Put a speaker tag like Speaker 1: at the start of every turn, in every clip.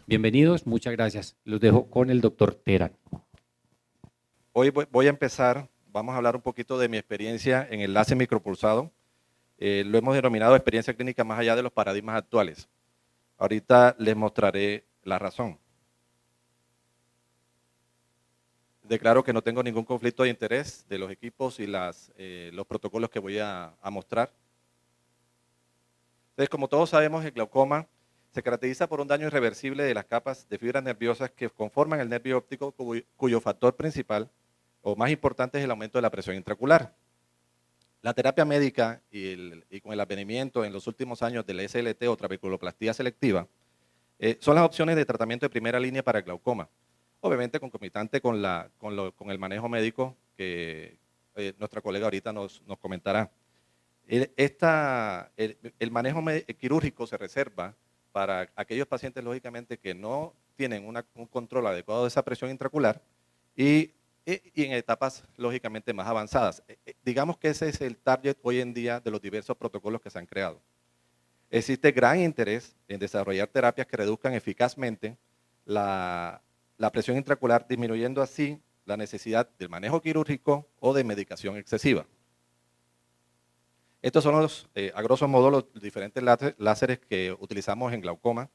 Speaker 1: Bienvenidos, muchas gracias. Los dejo con el doctor Terán.
Speaker 2: Hoy voy a empezar, vamos a hablar un poquito de mi experiencia en el láser micropulsado. Lo hemos denominado experiencia clínica más allá de los paradigmas actuales. Ahorita les mostraré la razón. Declaro que no tengo ningún conflicto de interés de los equipos y los protocolos que voy a mostrar. Entonces, como todos sabemos, el glaucoma se caracteriza por un daño irreversible de las capas de fibras nerviosas que conforman el nervio óptico, cuyo factor principal o más importante es el aumento de la presión intraocular. La terapia médica y con el advenimiento en los últimos años del SLT o trabeculoplastía selectiva son las opciones de tratamiento de primera línea para el glaucoma. Obviamente concomitante con el manejo médico que nuestra colega ahorita nos comentará. El manejo quirúrgico se reserva para aquellos pacientes, lógicamente, que no tienen un control adecuado de esa presión intraocular y en etapas, lógicamente, más avanzadas. Digamos que ese es el target hoy en día de los diversos protocolos que se han creado. Existe gran interés en desarrollar terapias que reduzcan eficazmente la presión intraocular, disminuyendo así la necesidad del manejo quirúrgico o de medicación excesiva. Estos son a grosso modo, los diferentes láseres que utilizamos en glaucoma.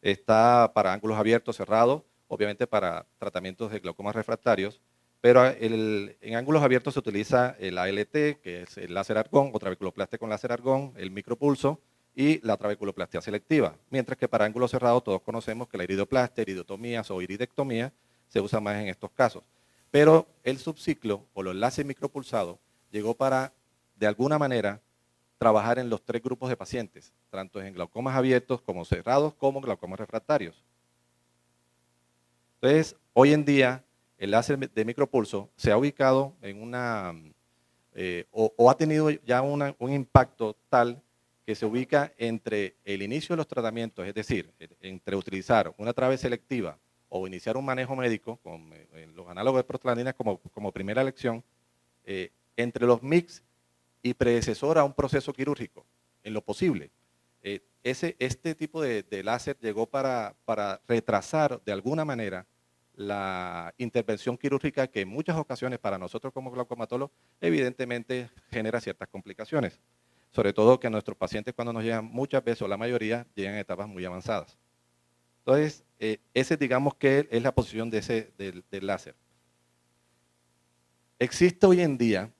Speaker 2: Está para ángulos abiertos, cerrados, obviamente para tratamientos de glaucomas refractarios, pero en ángulos abiertos se utiliza el ALT, que es el láser argón, o trabeculoplastia con láser argón, el micropulso y la trabeculoplastia selectiva. Mientras que para ángulos cerrados todos conocemos que la iridoplastia, iridotomías o iridectomía se usa más en estos casos. Pero el subciclo o los láseres micropulsados llegó para, de alguna manera, trabajar en los tres grupos de pacientes, tanto en glaucomas abiertos como cerrados, como glaucomas refractarios. Entonces, hoy en día, el láser de micropulso se ha ubicado en o ha tenido ya un impacto tal que se ubica entre el inicio de los tratamientos, es decir, entre utilizar una trave selectiva o iniciar un manejo médico con los análogos de prostaglandinas como primera elección, entre los mix y predecesor a un proceso quirúrgico, en lo posible. Este tipo de láser llegó para retrasar de alguna manera la intervención quirúrgica que en muchas ocasiones para nosotros como glaucomatólogos evidentemente genera ciertas complicaciones. Sobre todo que nuestros pacientes cuando nos llegan muchas veces o la mayoría llegan a etapas muy avanzadas. Entonces, ese digamos que es la posición del láser. Existe hoy en día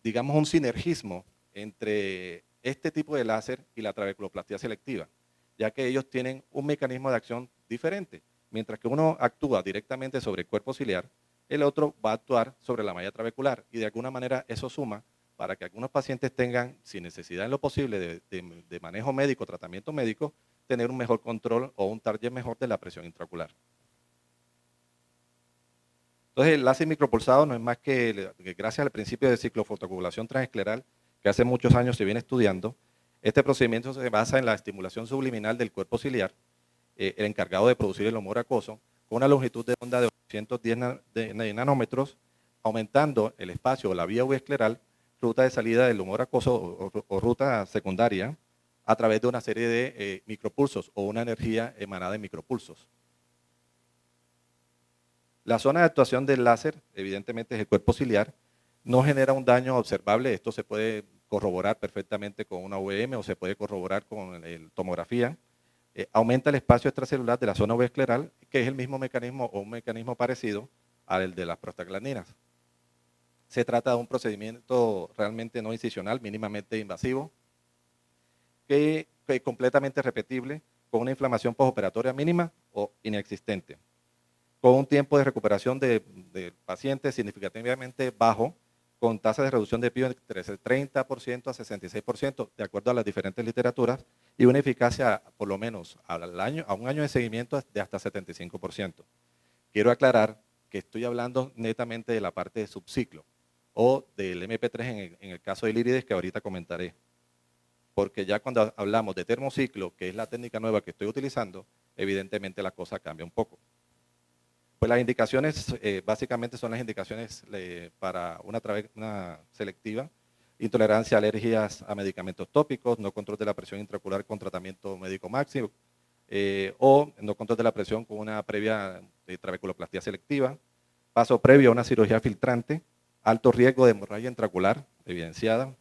Speaker 2: digamos un sinergismo entre este tipo de láser y la trabeculoplastia selectiva, ya que ellos tienen un mecanismo de acción diferente. Mientras que uno actúa directamente sobre el cuerpo ciliar, el otro va a actuar sobre la malla trabecular y de alguna manera eso suma para que algunos pacientes tengan, sin necesidad en lo posible de manejo médico, tratamiento médico, tener un mejor control o un target mejor de la presión intraocular. Entonces, el láser micropulsado no es más que gracias al principio de ciclofotocoagulación transescleral, que hace muchos años se viene estudiando, este procedimiento se basa en la estimulación subliminal del cuerpo ciliar, el encargado de producir el humor acuoso, con una longitud de onda de 810 nanómetros, aumentando el espacio o la vía escleral, ruta de salida del humor acuoso o ruta secundaria, a través de una serie de micropulsos o una energía emanada en micropulsos. La zona de actuación del láser, evidentemente, es el cuerpo ciliar, no genera un daño observable, esto se puede corroborar perfectamente con una UVM o se puede corroborar con tomografía. Aumenta el espacio extracelular de la zona escleral, que es el mismo mecanismo o un mecanismo parecido al de las prostaglandinas. Se trata de un procedimiento realmente no incisional, mínimamente invasivo, que es completamente repetible, con una inflamación postoperatoria mínima o inexistente, con un tiempo de recuperación del paciente significativamente bajo, con tasas de reducción de PIO entre 30% a 66%, de acuerdo a las diferentes literaturas, y una eficacia por lo menos a un año de seguimiento de hasta 75%. Quiero aclarar que estoy hablando netamente de la parte de subciclo o del MP3 en el caso del IRIDES que ahorita comentaré. Porque ya cuando hablamos de termociclo, que es la técnica nueva que estoy utilizando, evidentemente la cosa cambia un poco. Pues las indicaciones básicamente son las indicaciones para una selectiva, intolerancia a alergias a medicamentos tópicos, no control de la presión intraocular con tratamiento médico máximo, o no control de la presión con una previa trabeculoplastía selectiva, paso previo a una cirugía filtrante, alto riesgo de hemorragia intraocular evidenciada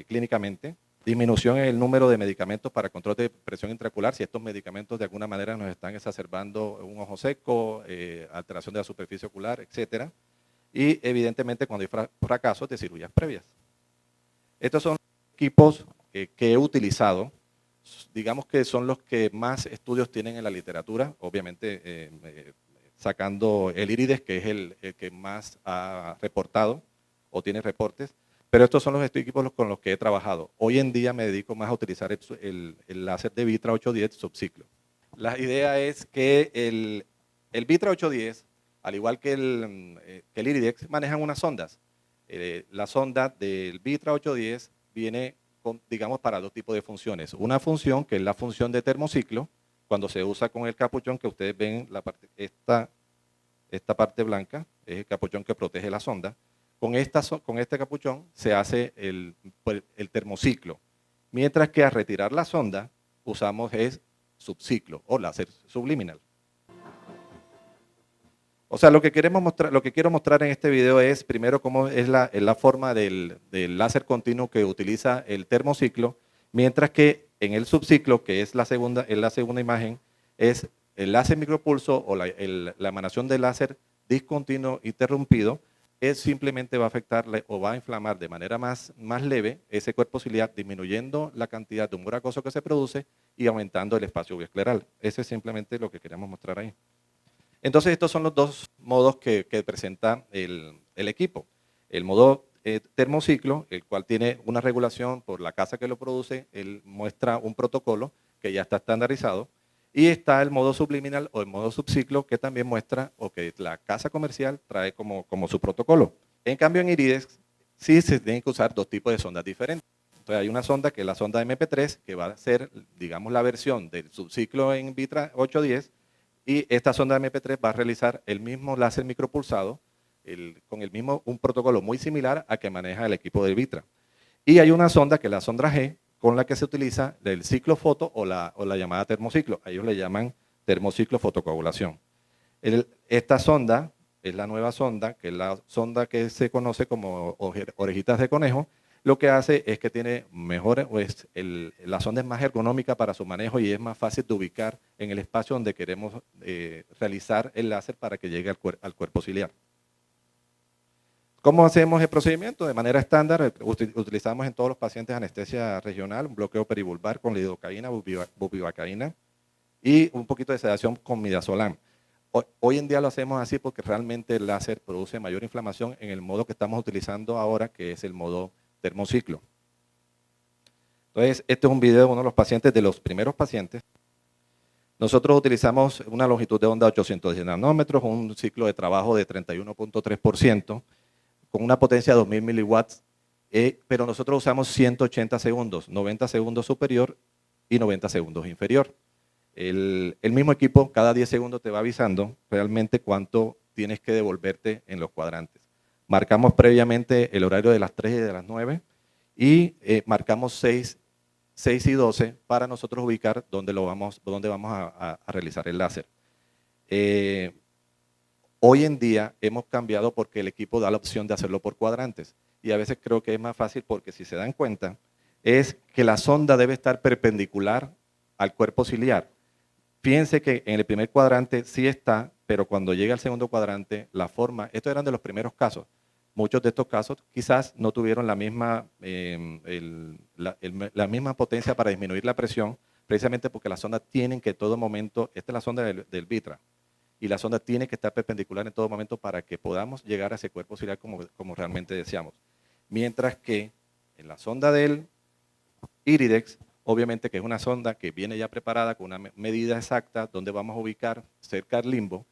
Speaker 2: clínicamente, disminución en el número de medicamentos para control de presión intraocular, si estos medicamentos de alguna manera nos están exacerbando un ojo seco, alteración de la superficie ocular, etcétera, y evidentemente cuando hay fracasos de cirugías previas. Estos son equipos que he utilizado, digamos que son los que más estudios tienen en la literatura, obviamente sacando el Iridex, que es el que más ha reportado o tiene reportes, pero estos son los equipos con los que he trabajado. Hoy en día me dedico más a utilizar el láser de Vitra 810 subciclo. La idea es que el Vitra 810, al igual que el Iridex, manejan unas sondas. La sonda del Vitra 810 viene, digamos, para dos tipos de funciones. Una función que es la función de termociclo, cuando se usa con el capuchón, que ustedes ven esta parte blanca, es el capuchón que protege la sonda. Con este capuchón se hace el termociclo, mientras que al retirar la sonda usamos el subciclo o láser subliminal. O sea, lo que quiero mostrar en este video es primero cómo es la forma del láser continuo que utiliza el termociclo, mientras que en el subciclo, que es la segunda imagen, es el láser micropulso o la emanación del láser discontinuo interrumpido, es simplemente va a afectarle o va a inflamar de manera más leve ese cuerpo ciliar, disminuyendo la cantidad de humor acuoso que se produce y aumentando el espacio bioscleral. Eso es simplemente lo que queremos mostrar ahí. Entonces, estos son los dos modos que presenta el equipo. El modo termociclo, el cual tiene una regulación por la casa que lo produce, él muestra un protocolo que ya está estandarizado, y está el modo subliminal o el modo subciclo que también muestra o que la casa comercial trae como su protocolo. En cambio, en Iridex sí se tienen que usar dos tipos de sondas diferentes. Entonces, hay una sonda que es la sonda MP3, que va a ser, digamos, la versión del subciclo en Vitra 810, y esta sonda MP3 va a realizar el mismo láser micropulsado con un protocolo muy similar a que maneja el equipo de Vitra. Y hay una sonda que es la sonda G, con la que se utiliza el ciclo foto o la llamada termociclo. A ellos le llaman termociclo fotocoagulación. Esta sonda es la nueva sonda, que es la sonda que se conoce como orejitas de conejo. Lo que hace es que tiene la sonda es más ergonómica para su manejo y es más fácil de ubicar en el espacio donde queremos realizar el láser para que llegue al cuerpo ciliar. ¿Cómo hacemos el procedimiento? De manera estándar, utilizamos en todos los pacientes anestesia regional, un bloqueo perivulvar con lidocaína, bupivacaína y un poquito de sedación con midazolam. Hoy en día lo hacemos así porque realmente el láser produce mayor inflamación en el modo que estamos utilizando ahora, que es el modo termociclo. Entonces, este es un video de uno de los pacientes, de los primeros pacientes. Nosotros utilizamos una longitud de onda de 810 nanómetros, un ciclo de trabajo de 31.3%, con una potencia de 2000 miliwatts, pero nosotros usamos 180 segundos, 90 segundos superior y 90 segundos inferior. El mismo equipo cada 10 segundos te va avisando realmente cuánto tienes que devolverte en los cuadrantes. Marcamos previamente el horario de las 3 y de las 9 y marcamos 6 y 12 para nosotros ubicar dónde vamos a realizar el láser. Hoy en día hemos cambiado porque el equipo da la opción de hacerlo por cuadrantes y a veces creo que es más fácil porque si se dan cuenta es que la sonda debe estar perpendicular al cuerpo ciliar. Fíjense que en el primer cuadrante sí está, pero cuando llega al segundo cuadrante, la forma, estos eran de los primeros casos. Muchos de estos casos quizás no tuvieron la misma potencia para disminuir la presión, precisamente porque las sondas tienen que en todo momento, esta es la sonda del Vitra, y la sonda tiene que estar perpendicular en todo momento para que podamos llegar a ese cuerpo ciliar como realmente deseamos. Mientras que en la sonda del Iridex, obviamente que es una sonda que viene ya preparada con una medida exacta donde vamos a ubicar cerca del limbo,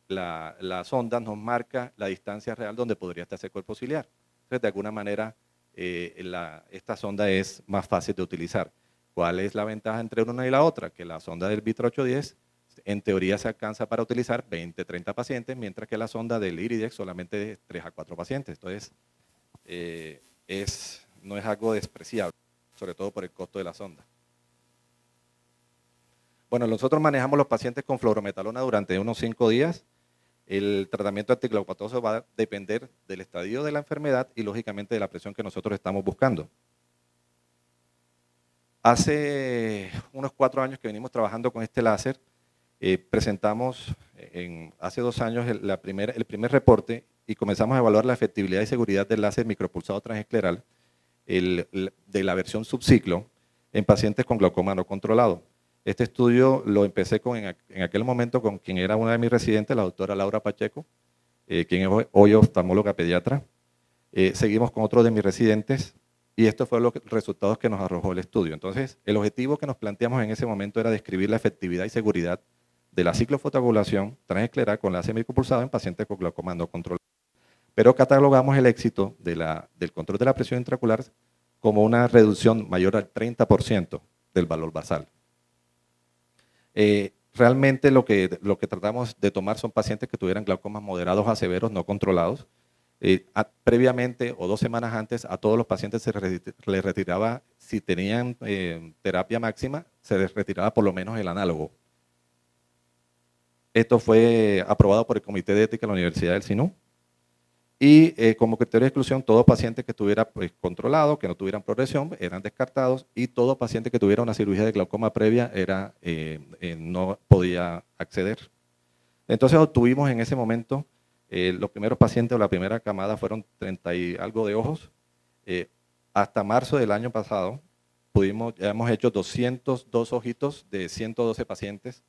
Speaker 2: la sonda nos marca la distancia real donde podría estar ese cuerpo ciliar. Entonces, de alguna manera, esta sonda es más fácil de utilizar. ¿Cuál es la ventaja entre una y la otra? Que la sonda del Vitra 810, en teoría se alcanza para utilizar 20, 30 pacientes, mientras que la sonda del Iridex solamente de 3 a 4 pacientes. Entonces, no es algo despreciable, sobre todo por el costo de la sonda. Bueno, nosotros manejamos los pacientes con fluorometalona durante unos 5 días. El tratamiento antiglaukopatoso va a depender del estadio de la enfermedad y lógicamente de la presión que nosotros estamos buscando. Hace unos 4 años que venimos trabajando con este láser, presentamos hace 2 años el primer reporte y comenzamos a evaluar la efectividad y seguridad del láser micropulsado transescleral de la versión subciclo en pacientes con glaucoma no controlado. Este estudio lo empecé en aquel momento con quien era una de mis residentes, la doctora Laura Pacheco, quien es hoy oftalmóloga pediatra. Seguimos con otro de mis residentes y estos fueron los resultados que nos arrojó el estudio. Entonces, el objetivo que nos planteamos en ese momento era describir la efectividad y seguridad de la ciclofotocoagulación transescleral con láser micropulsado en pacientes con glaucoma no controlado. Pero catalogamos el éxito del control de la presión intraocular como una reducción mayor al 30% del valor basal. Realmente lo que tratamos de tomar son pacientes que tuvieran glaucomas moderados a severos no controlados. Previamente o 2 semanas antes a todos los pacientes se les retiraba, si tenían terapia máxima, se les retiraba por lo menos el análogo. Esto fue aprobado por el Comité de Ética de la Universidad del SINU. Y como criterio de exclusión, todo paciente que estuviera controlado, que no tuvieran progresión, eran descartados, y todo paciente que tuviera una cirugía de glaucoma previa no podía acceder. Entonces obtuvimos en ese momento, los primeros pacientes o la primera camada fueron 30 y algo de ojos. Hasta marzo del año pasado ya hemos hecho 202 ojitos de 112 pacientes,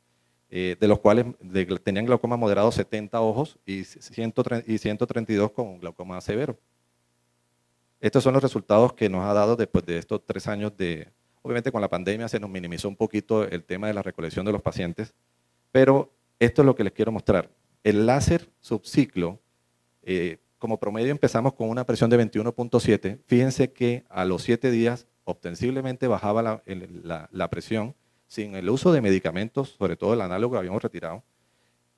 Speaker 2: de los cuales tenían glaucoma moderado 70 ojos y 132 con glaucoma severo. Estos son los resultados que nos ha dado después de estos 3 años obviamente con la pandemia se nos minimizó un poquito el tema de la recolección de los pacientes, pero esto es lo que les quiero mostrar. El láser subciclo, como promedio empezamos con una presión de 21.7, fíjense que a los 7 días ostensiblemente bajaba la presión, sin el uso de medicamentos, sobre todo el análogo que habíamos retirado,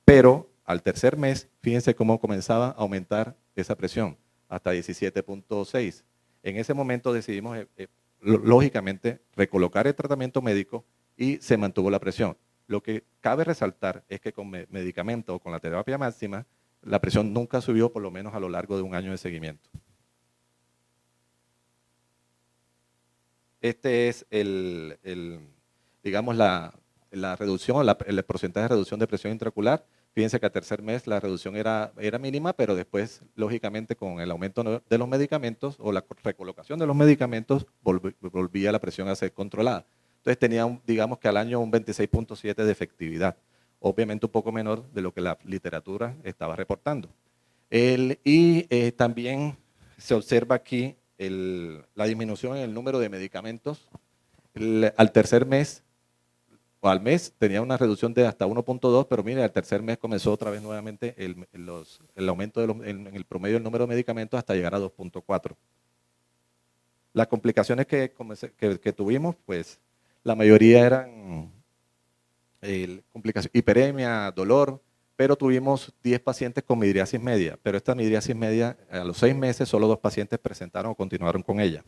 Speaker 2: pero al tercer mes, fíjense cómo comenzaba a aumentar esa presión, hasta 17.6. En ese momento decidimos, lógicamente, recolocar el tratamiento médico y se mantuvo la presión. Lo que cabe resaltar es que con medicamento o con la terapia máxima, la presión nunca subió, por lo menos a lo largo de un año de seguimiento. Este es digamos, la reducción, el porcentaje de reducción de presión intraocular. Fíjense que al tercer mes la reducción era mínima, pero después, lógicamente, con el aumento de los medicamentos o la recolocación de los medicamentos, volvía la presión a ser controlada. Entonces tenía, digamos que al año un 26.7 de efectividad, obviamente un poco menor de lo que la literatura estaba reportando. También se observa aquí la disminución en el número de medicamentos. Al tercer mes o al mes tenía una reducción de hasta 1.2, pero mire, al tercer mes comenzó otra vez nuevamente el aumento en el promedio del número de medicamentos hasta llegar a 2.4. Las complicaciones que tuvimos, pues la mayoría eran hiperemia, dolor, pero tuvimos 10 pacientes con midriasis media, pero esta midriasis media a los 6 meses solo 2 pacientes presentaron o continuaron con ella.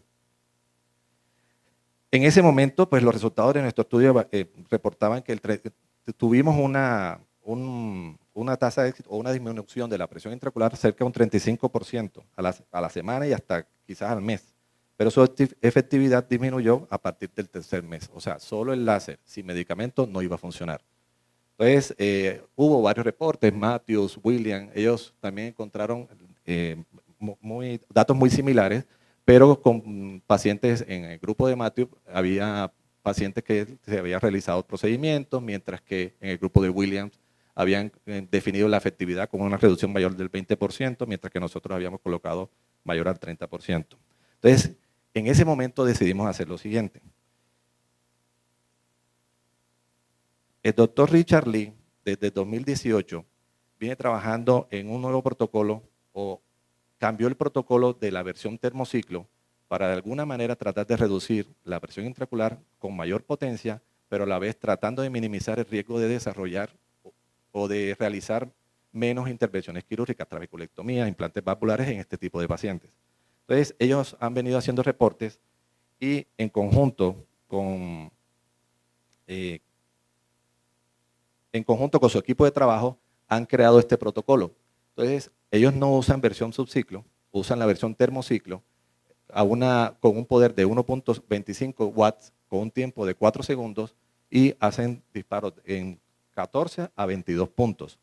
Speaker 2: En ese momento, pues los resultados de nuestro estudio reportaban que tuvimos una tasa de éxito o una disminución de la presión intraocular cerca de un 35% a la semana y hasta quizás al mes. Pero su efectividad disminuyó a partir del tercer mes. O sea, solo el láser sin medicamento no iba a funcionar. Entonces, hubo varios reportes, Matthews, William, ellos también encontraron datos muy similares, pero con pacientes en el grupo de Matthews había pacientes que se habían realizado procedimientos, mientras que en el grupo de Williams habían definido la efectividad como una reducción mayor del 20%, mientras que nosotros habíamos colocado mayor al 30%. Entonces, en ese momento decidimos hacer lo siguiente. El doctor Richard Lee, desde 2018, viene trabajando en un nuevo protocolo o cambió el protocolo de la versión termociclo para de alguna manera tratar de reducir la presión intraocular con mayor potencia, pero a la vez tratando de minimizar el riesgo de desarrollar o de realizar menos intervenciones quirúrgicas, trabeculectomía, implantes vasculares en este tipo de pacientes. Entonces, ellos han venido haciendo reportes y en conjunto con en conjunto con su equipo de trabajo, han creado este protocolo. Entonces, ellos no usan versión subciclo, usan la versión termociclo con un poder de 1.25 watts con un tiempo de 4 segundos y hacen disparos en 14 a 22 puntos.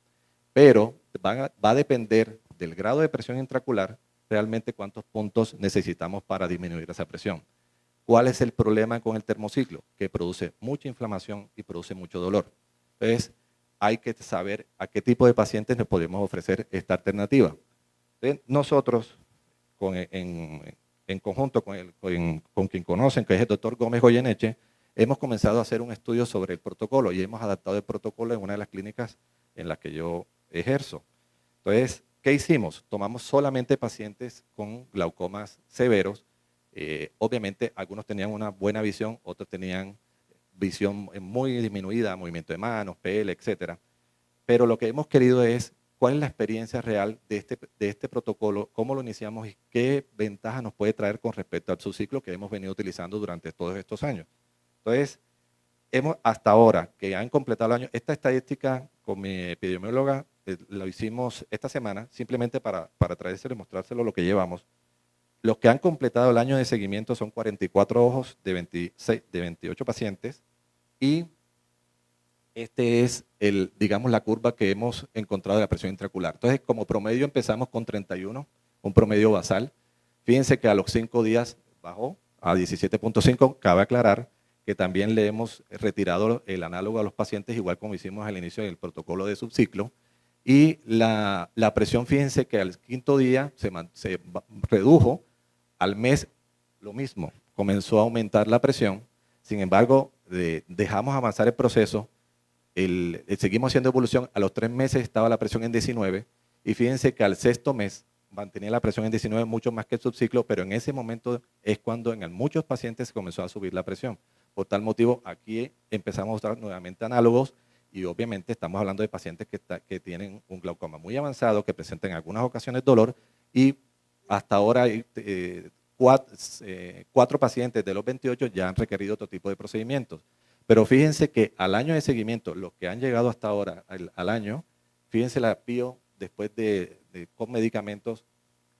Speaker 2: Pero va a depender del grado de presión intraocular realmente cuántos puntos necesitamos para disminuir esa presión. ¿Cuál es el problema con el termociclo? Que produce mucha inflamación y produce mucho dolor. Entonces, hay que saber a qué tipo de pacientes les podemos ofrecer esta alternativa. Entonces, nosotros, en conjunto con quien conocen, que es el doctor Gómez Goyeneche, hemos comenzado a hacer un estudio sobre el protocolo y hemos adaptado el protocolo en una de las clínicas en las que yo ejerzo. Entonces, ¿qué hicimos? Tomamos solamente pacientes con glaucomas severos. Obviamente, algunos tenían una buena visión, otros tenían visión muy disminuida, movimiento de manos, PL, etcétera. Pero lo que hemos querido es cuál es la experiencia real de este protocolo, cómo lo iniciamos y qué ventaja nos puede traer con respecto al subciclo que hemos venido utilizando durante todos estos años. Entonces, hasta ahora que han completado el año, esta estadística con mi epidemióloga la hicimos esta semana, simplemente para traérselo y mostrárselo lo que llevamos. Los que han completado el año de seguimiento son 44 ojos de 28 pacientes y este es digamos, la curva que hemos encontrado de la presión intraocular. Entonces, como promedio empezamos con 31, un promedio basal. Fíjense que a los 5 días bajó a 17.5. Cabe aclarar que también le hemos retirado el análogo a los pacientes, igual como hicimos al inicio del protocolo de subciclo. Y la presión, fíjense que al 5.º día se redujo, al mes lo mismo, comenzó a aumentar la presión. Sin embargo, dejamos avanzar el proceso. Seguimos haciendo evolución, a los 3 meses estaba la presión en 19 y fíjense que al 6.º mes mantenía la presión en 19 mucho más que el subciclo, pero en ese momento es cuando en muchos pacientes comenzó a subir la presión. Por tal motivo, aquí empezamos a usar nuevamente análogos y obviamente estamos hablando de pacientes que tienen un glaucoma muy avanzado, que presentan en algunas ocasiones dolor y hasta ahora hay 4 pacientes de los 28 ya han requerido otro tipo de procedimientos. Pero fíjense que al año de seguimiento, los que han llegado hasta ahora al año, fíjense la PIO después con medicamentos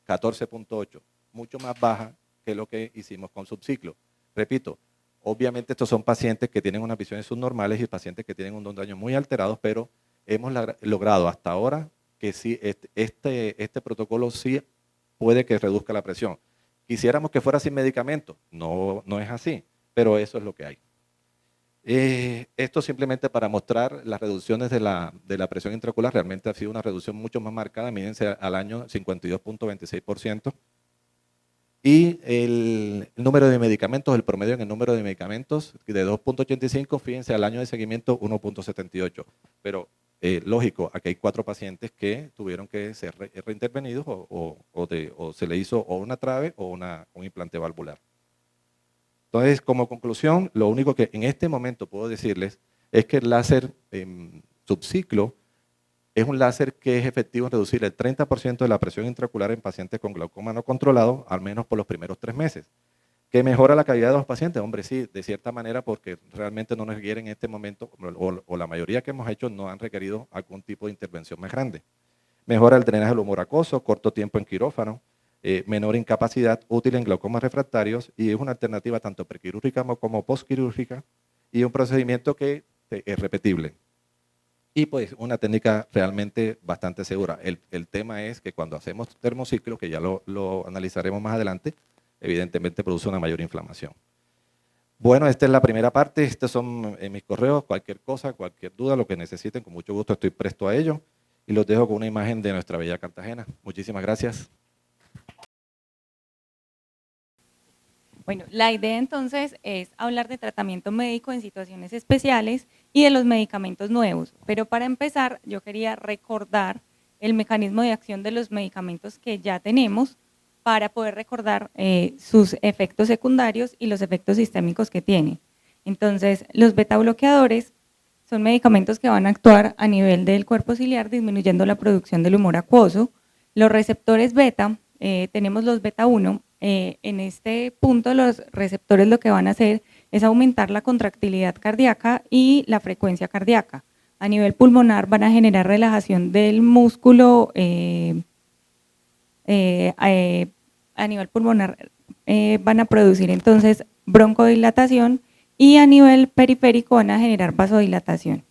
Speaker 2: 14.8, mucho más baja que lo que hicimos con subciclo. Repito, obviamente estos son pacientes que tienen unas visiones subnormales y pacientes que tienen un daño muy alterados, pero hemos logrado hasta ahora que sí, este protocolo sí puede que reduzca la presión. Quisiéramos que fuera sin medicamento, no es así, pero eso es lo que hay. Esto simplemente para mostrar las reducciones de la presión intraocular, realmente ha sido una reducción mucho más marcada, mírense al año 52.26%. Y el número de medicamentos, el promedio en el número de medicamentos de 2.85, fíjense al año de seguimiento 1.78. Pero lógico, aquí hay 4 pacientes que tuvieron que ser reintervenidos o se le hizo o una trave o un implante valvular. Entonces, como conclusión, lo único que en este momento puedo decirles es que el láser subciclo es un láser que es efectivo en reducir el 30% de la presión intraocular en pacientes con glaucoma no controlado, al menos por los primeros 3 meses. ¿Que mejora la calidad de los pacientes? Hombre, sí, de cierta manera, porque realmente no nos requieren en este momento, o la mayoría que hemos hecho no han requerido algún tipo de intervención más grande. Mejora el drenaje del humor acuoso, corto tiempo en quirófano, menor incapacidad, útil en glaucomas refractarios y es una alternativa tanto prequirúrgica como postquirúrgica y un procedimiento que es repetible. Y pues una técnica realmente bastante segura. El tema es que cuando hacemos termociclo, que ya lo analizaremos más adelante, evidentemente produce una mayor inflamación. Bueno, esta es la primera parte, estos son mis correos, cualquier cosa, cualquier duda, lo que necesiten, con mucho gusto estoy presto a ello. Y los dejo con una imagen de nuestra bella Cartagena. Muchísimas gracias.
Speaker 3: Bueno, la idea entonces es hablar de tratamiento médico en situaciones especiales y de los medicamentos nuevos. Pero para empezar, yo quería recordar el mecanismo de acción de los medicamentos que ya tenemos para poder recordar sus efectos secundarios y los efectos sistémicos que tienen. Entonces, los beta bloqueadores son medicamentos que van a actuar a nivel del cuerpo ciliar disminuyendo la producción del humor acuoso. Los receptores beta, tenemos los beta 1, en este punto los receptores lo que van a hacer es aumentar la contractilidad cardíaca y la frecuencia cardíaca. A nivel pulmonar van a generar relajación del músculo, a nivel pulmonar van a producir entonces broncodilatación y a nivel periférico van a generar vasodilatación.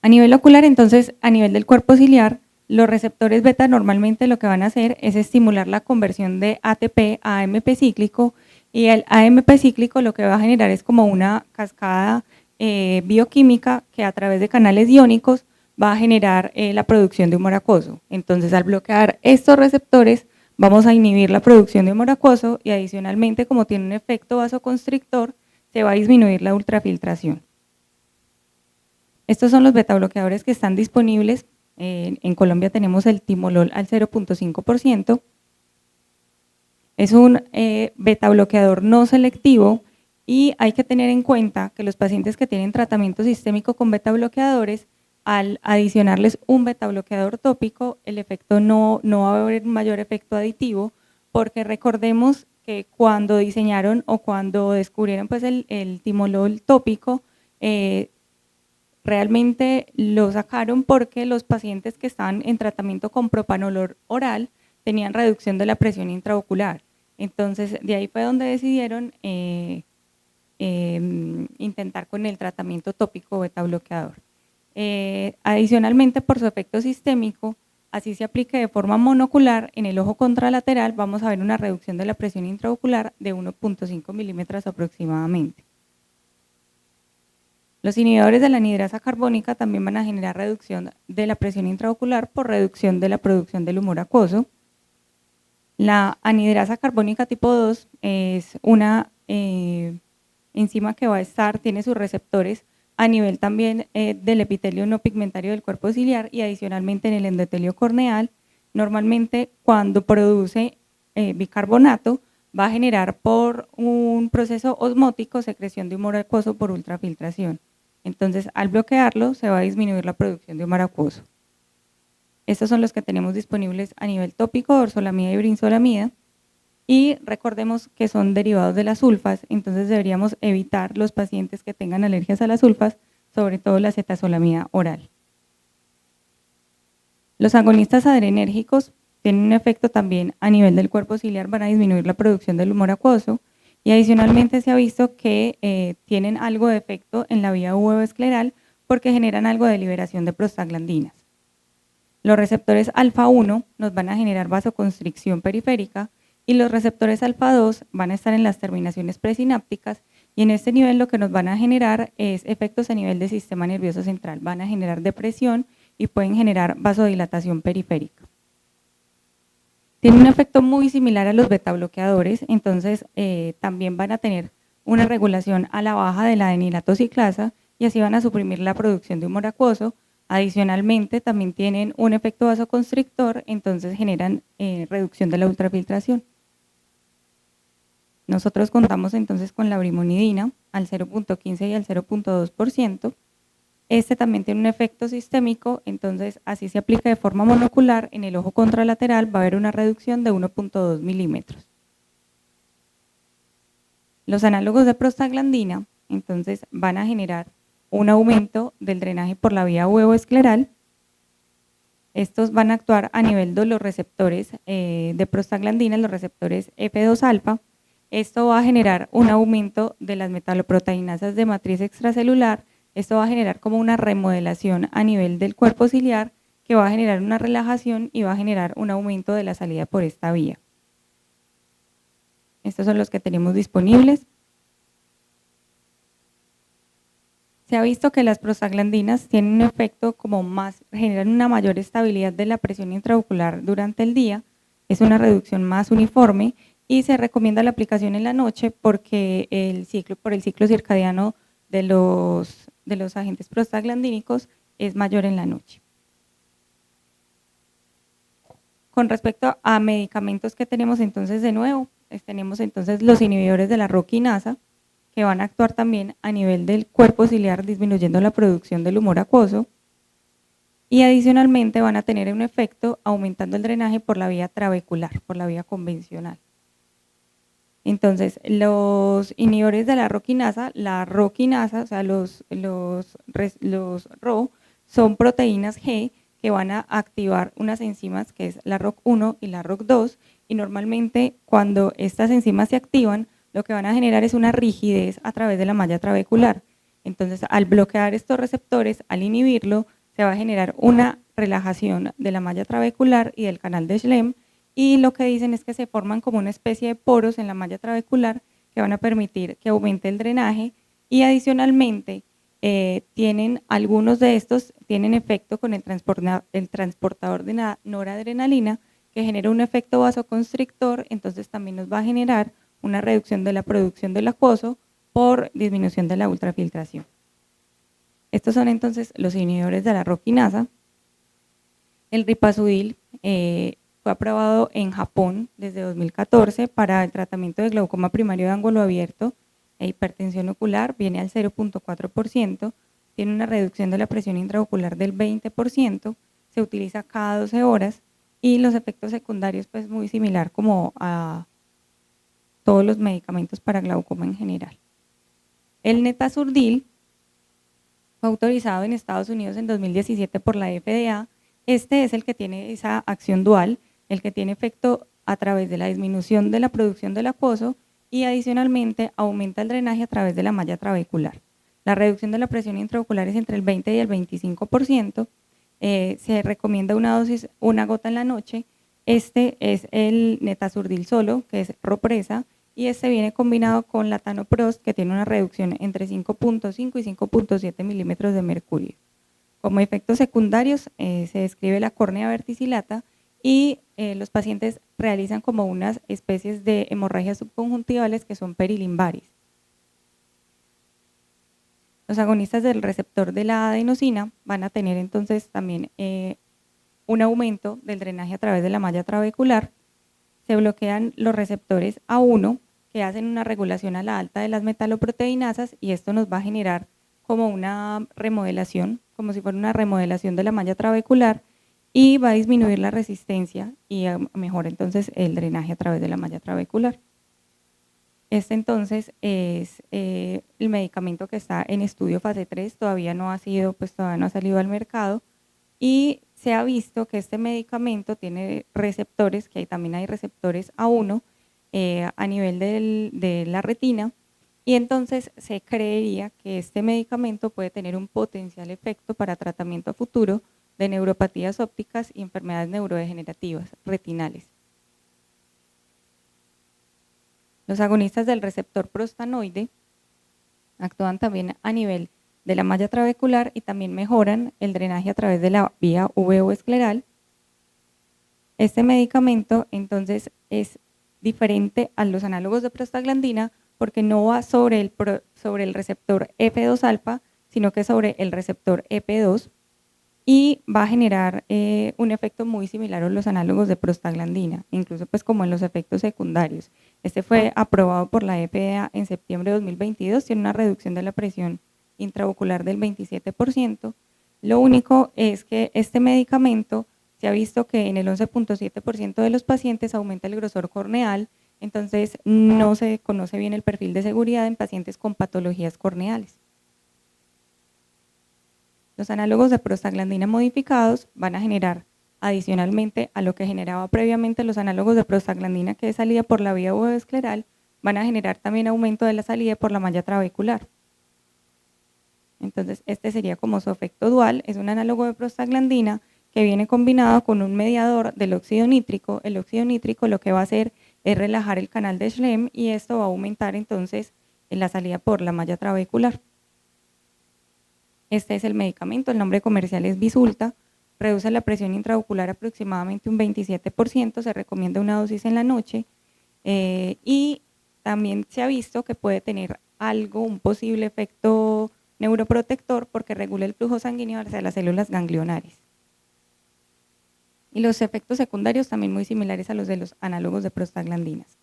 Speaker 3: A nivel ocular, entonces, a nivel del cuerpo ciliar, los receptores beta normalmente lo que van a hacer es estimular la conversión de ATP a AMP cíclico, y el AMP cíclico lo que va a generar es como una cascada bioquímica que a través de canales iónicos va a generar la producción de humor acuoso. Entonces, al bloquear estos receptores, vamos a inhibir la producción de humor acuoso y adicionalmente, como tiene un efecto vasoconstrictor, se va a disminuir la ultrafiltración. Estos son los betabloqueadores que están disponibles. En Colombia tenemos el timolol al 0.5%. Es un betabloqueador no selectivo y hay que tener en cuenta que los pacientes que tienen tratamiento sistémico con betabloqueadores, al adicionarles un betabloqueador tópico, el efecto no va a haber un mayor efecto aditivo, porque recordemos que cuando diseñaron o cuando descubrieron pues el timolol tópico, realmente lo sacaron porque los pacientes que estaban en tratamiento con propanolol oral tenían reducción de la presión intraocular. Entonces, de ahí fue donde decidieron intentar con el tratamiento tópico betabloqueador. Adicionalmente, por su efecto sistémico, así se aplique de forma monocular, en el ojo contralateral vamos a ver una reducción de la presión intraocular de 1.5 milímetros aproximadamente. Los inhibidores de la anhidrasa carbónica también van a generar reducción de la presión intraocular por reducción de la producción del humor acuoso. La anhidrasa carbónica tipo 2 es una enzima que va a estar, tiene sus receptores a nivel también del epitelio no pigmentario del cuerpo ciliar y adicionalmente en el endotelio corneal. Normalmente cuando produce bicarbonato va a generar por un proceso osmótico secreción de humor acuoso por ultrafiltración. Entonces, al bloquearlo, se va a disminuir la producción de humor acuoso. Estos son los que tenemos disponibles a nivel tópico, orsolamida y brinzolamida. Y recordemos que son derivados de las sulfas, entonces deberíamos evitar los pacientes que tengan alergias a las sulfas, sobre todo la cetazolamida oral. Los agonistas adrenérgicos tienen un efecto también a nivel del cuerpo ciliar, van a disminuir la producción del humor acuoso. Y adicionalmente se ha visto que tienen algo de efecto en la vía uveoescleral porque generan algo de liberación de prostaglandinas. Los receptores alfa-1 nos van a generar vasoconstricción periférica y los receptores alfa-2 van a estar en las terminaciones presinápticas y en este nivel lo que nos van a generar es efectos a nivel del sistema nervioso central. Van a generar depresión y pueden generar vasodilatación periférica. Tiene un efecto muy similar a los betabloqueadores, entonces también van a tener una regulación a la baja de la adenilato ciclasa y así van a suprimir la producción de humor acuoso. Adicionalmente también tienen un efecto vasoconstrictor, entonces generan reducción de la ultrafiltración. Nosotros contamos entonces con la brimonidina al 0.15 y al 0.2%. Este también tiene un efecto sistémico, entonces así se aplica de forma monocular, en el ojo contralateral va a haber una reducción de 1.2 milímetros. Los análogos de prostaglandina, entonces van a generar un aumento del drenaje por la vía uveoescleral. Estos van a actuar a nivel de los receptores de prostaglandina, los receptores F2-alfa. Esto va a generar un aumento de las metaloproteinasas de matriz extracelular. Esto va a generar como una remodelación a nivel del cuerpo ciliar que va a generar una relajación y va a generar un aumento de la salida por esta vía. Estos son los que tenemos disponibles. Se ha visto que las prostaglandinas tienen un efecto como generan una mayor estabilidad de la presión intraocular durante el día, es una reducción más uniforme y se recomienda la aplicación en la noche porque por el ciclo circadiano de los agentes prostaglandínicos es mayor en la noche. Con respecto a medicamentos que tenemos entonces de nuevo, tenemos entonces los inhibidores de la ROS1 que van a actuar también a nivel del cuerpo ciliar disminuyendo la producción del humor acuoso y adicionalmente van a tener un efecto aumentando el drenaje por la vía trabecular, por la vía convencional. Entonces, los inhibidores de la roquinasa, o sea, los RO, son proteínas G que van a activar unas enzimas que es la ROC1 y la ROC2, y normalmente cuando estas enzimas se activan, lo que van a generar es una rigidez a través de la malla trabecular. Entonces, al bloquear estos receptores, al inhibirlo, se va a generar una relajación de la malla trabecular y del canal de Schlemm, y lo que dicen es que se forman como una especie de poros en la malla trabecular que van a permitir que aumente el drenaje, y adicionalmente tienen algunos de estos tienen efecto con el transportador de noradrenalina, que genera un efecto vasoconstrictor, entonces también nos va a generar una reducción de la producción del acuoso por disminución de la ultrafiltración. Estos son entonces los inhibidores de la roquinasa. El ripazudil fue aprobado en Japón desde 2014 para el tratamiento de glaucoma primario de ángulo abierto e hipertensión ocular, viene al 0.4%, tiene una reducción de la presión intraocular del 20%, se utiliza cada 12 horas y los efectos secundarios pues muy similar como a todos los medicamentos para glaucoma en general. El netazurdil fue autorizado en Estados Unidos en 2017 por la FDA. Este es el que tiene esa acción dual, el que tiene efecto a través de la disminución de la producción del acuoso y adicionalmente aumenta el drenaje a través de la malla trabecular. La reducción de la presión intraocular es entre el 20 y el 25%. Se recomienda una dosis, una gota en la noche. Este es el netazurdil solo, que es Ropresa, y este viene combinado con latanoprost, que tiene una reducción entre 5.5 y 5.7 milímetros de mercurio. Como efectos secundarios se describe la córnea verticillata y los pacientes realizan como unas especies de hemorragias subconjuntivales que son perilimbares. Los agonistas del receptor de la adenosina van a tener entonces también un aumento del drenaje a través de la malla trabecular. Se bloquean los receptores A1 que hacen una regulación a la alta de las metaloproteinasas, y esto nos va a generar como una remodelación, como si fuera una remodelación de la malla trabecular, y va a disminuir la resistencia y mejora entonces el drenaje a través de la malla trabecular. Este entonces es el medicamento que está en estudio fase 3, todavía no ha salido al mercado, y se ha visto que este medicamento tiene receptores, que también hay receptores A1 a nivel de la retina, y entonces se creería que este medicamento puede tener un potencial efecto para tratamiento a futuro de neuropatías ópticas y enfermedades neurodegenerativas retinales. Los agonistas del receptor prostanoide actúan también a nivel de la malla trabecular y también mejoran el drenaje a través de la vía uveoescleral. Este medicamento entonces es diferente a los análogos de prostaglandina porque no va sobre el receptor F2-alfa, sino que sobre el receptor EP2, y va a generar un efecto muy similar a los análogos de prostaglandina, incluso pues como en los efectos secundarios. Este fue aprobado por la FDA en septiembre de 2022, tiene una reducción de la presión intraocular del 27%. Lo único es que este medicamento se ha visto que en el 11.7% de los pacientes aumenta el grosor corneal, entonces no se conoce bien el perfil de seguridad en pacientes con patologías corneales. Los análogos de prostaglandina modificados van a generar, adicionalmente a lo que generaba previamente los análogos de prostaglandina que es salida por la vía uveoescleral, van a generar también aumento de la salida por la malla trabecular. Entonces este sería como su efecto dual, es un análogo de prostaglandina que viene combinado con un mediador del óxido nítrico. El óxido nítrico lo que va a hacer es relajar el canal de Schlemm y esto va a aumentar entonces la salida por la malla trabecular. Este es el medicamento, el nombre comercial es Vysulta, reduce la presión intraocular aproximadamente un 27%, se recomienda una dosis en la noche y también se ha visto que puede tener un posible efecto neuroprotector porque regula el flujo sanguíneo hacia las células ganglionares. Y los efectos secundarios también muy similares a los de los análogos de prostaglandinas.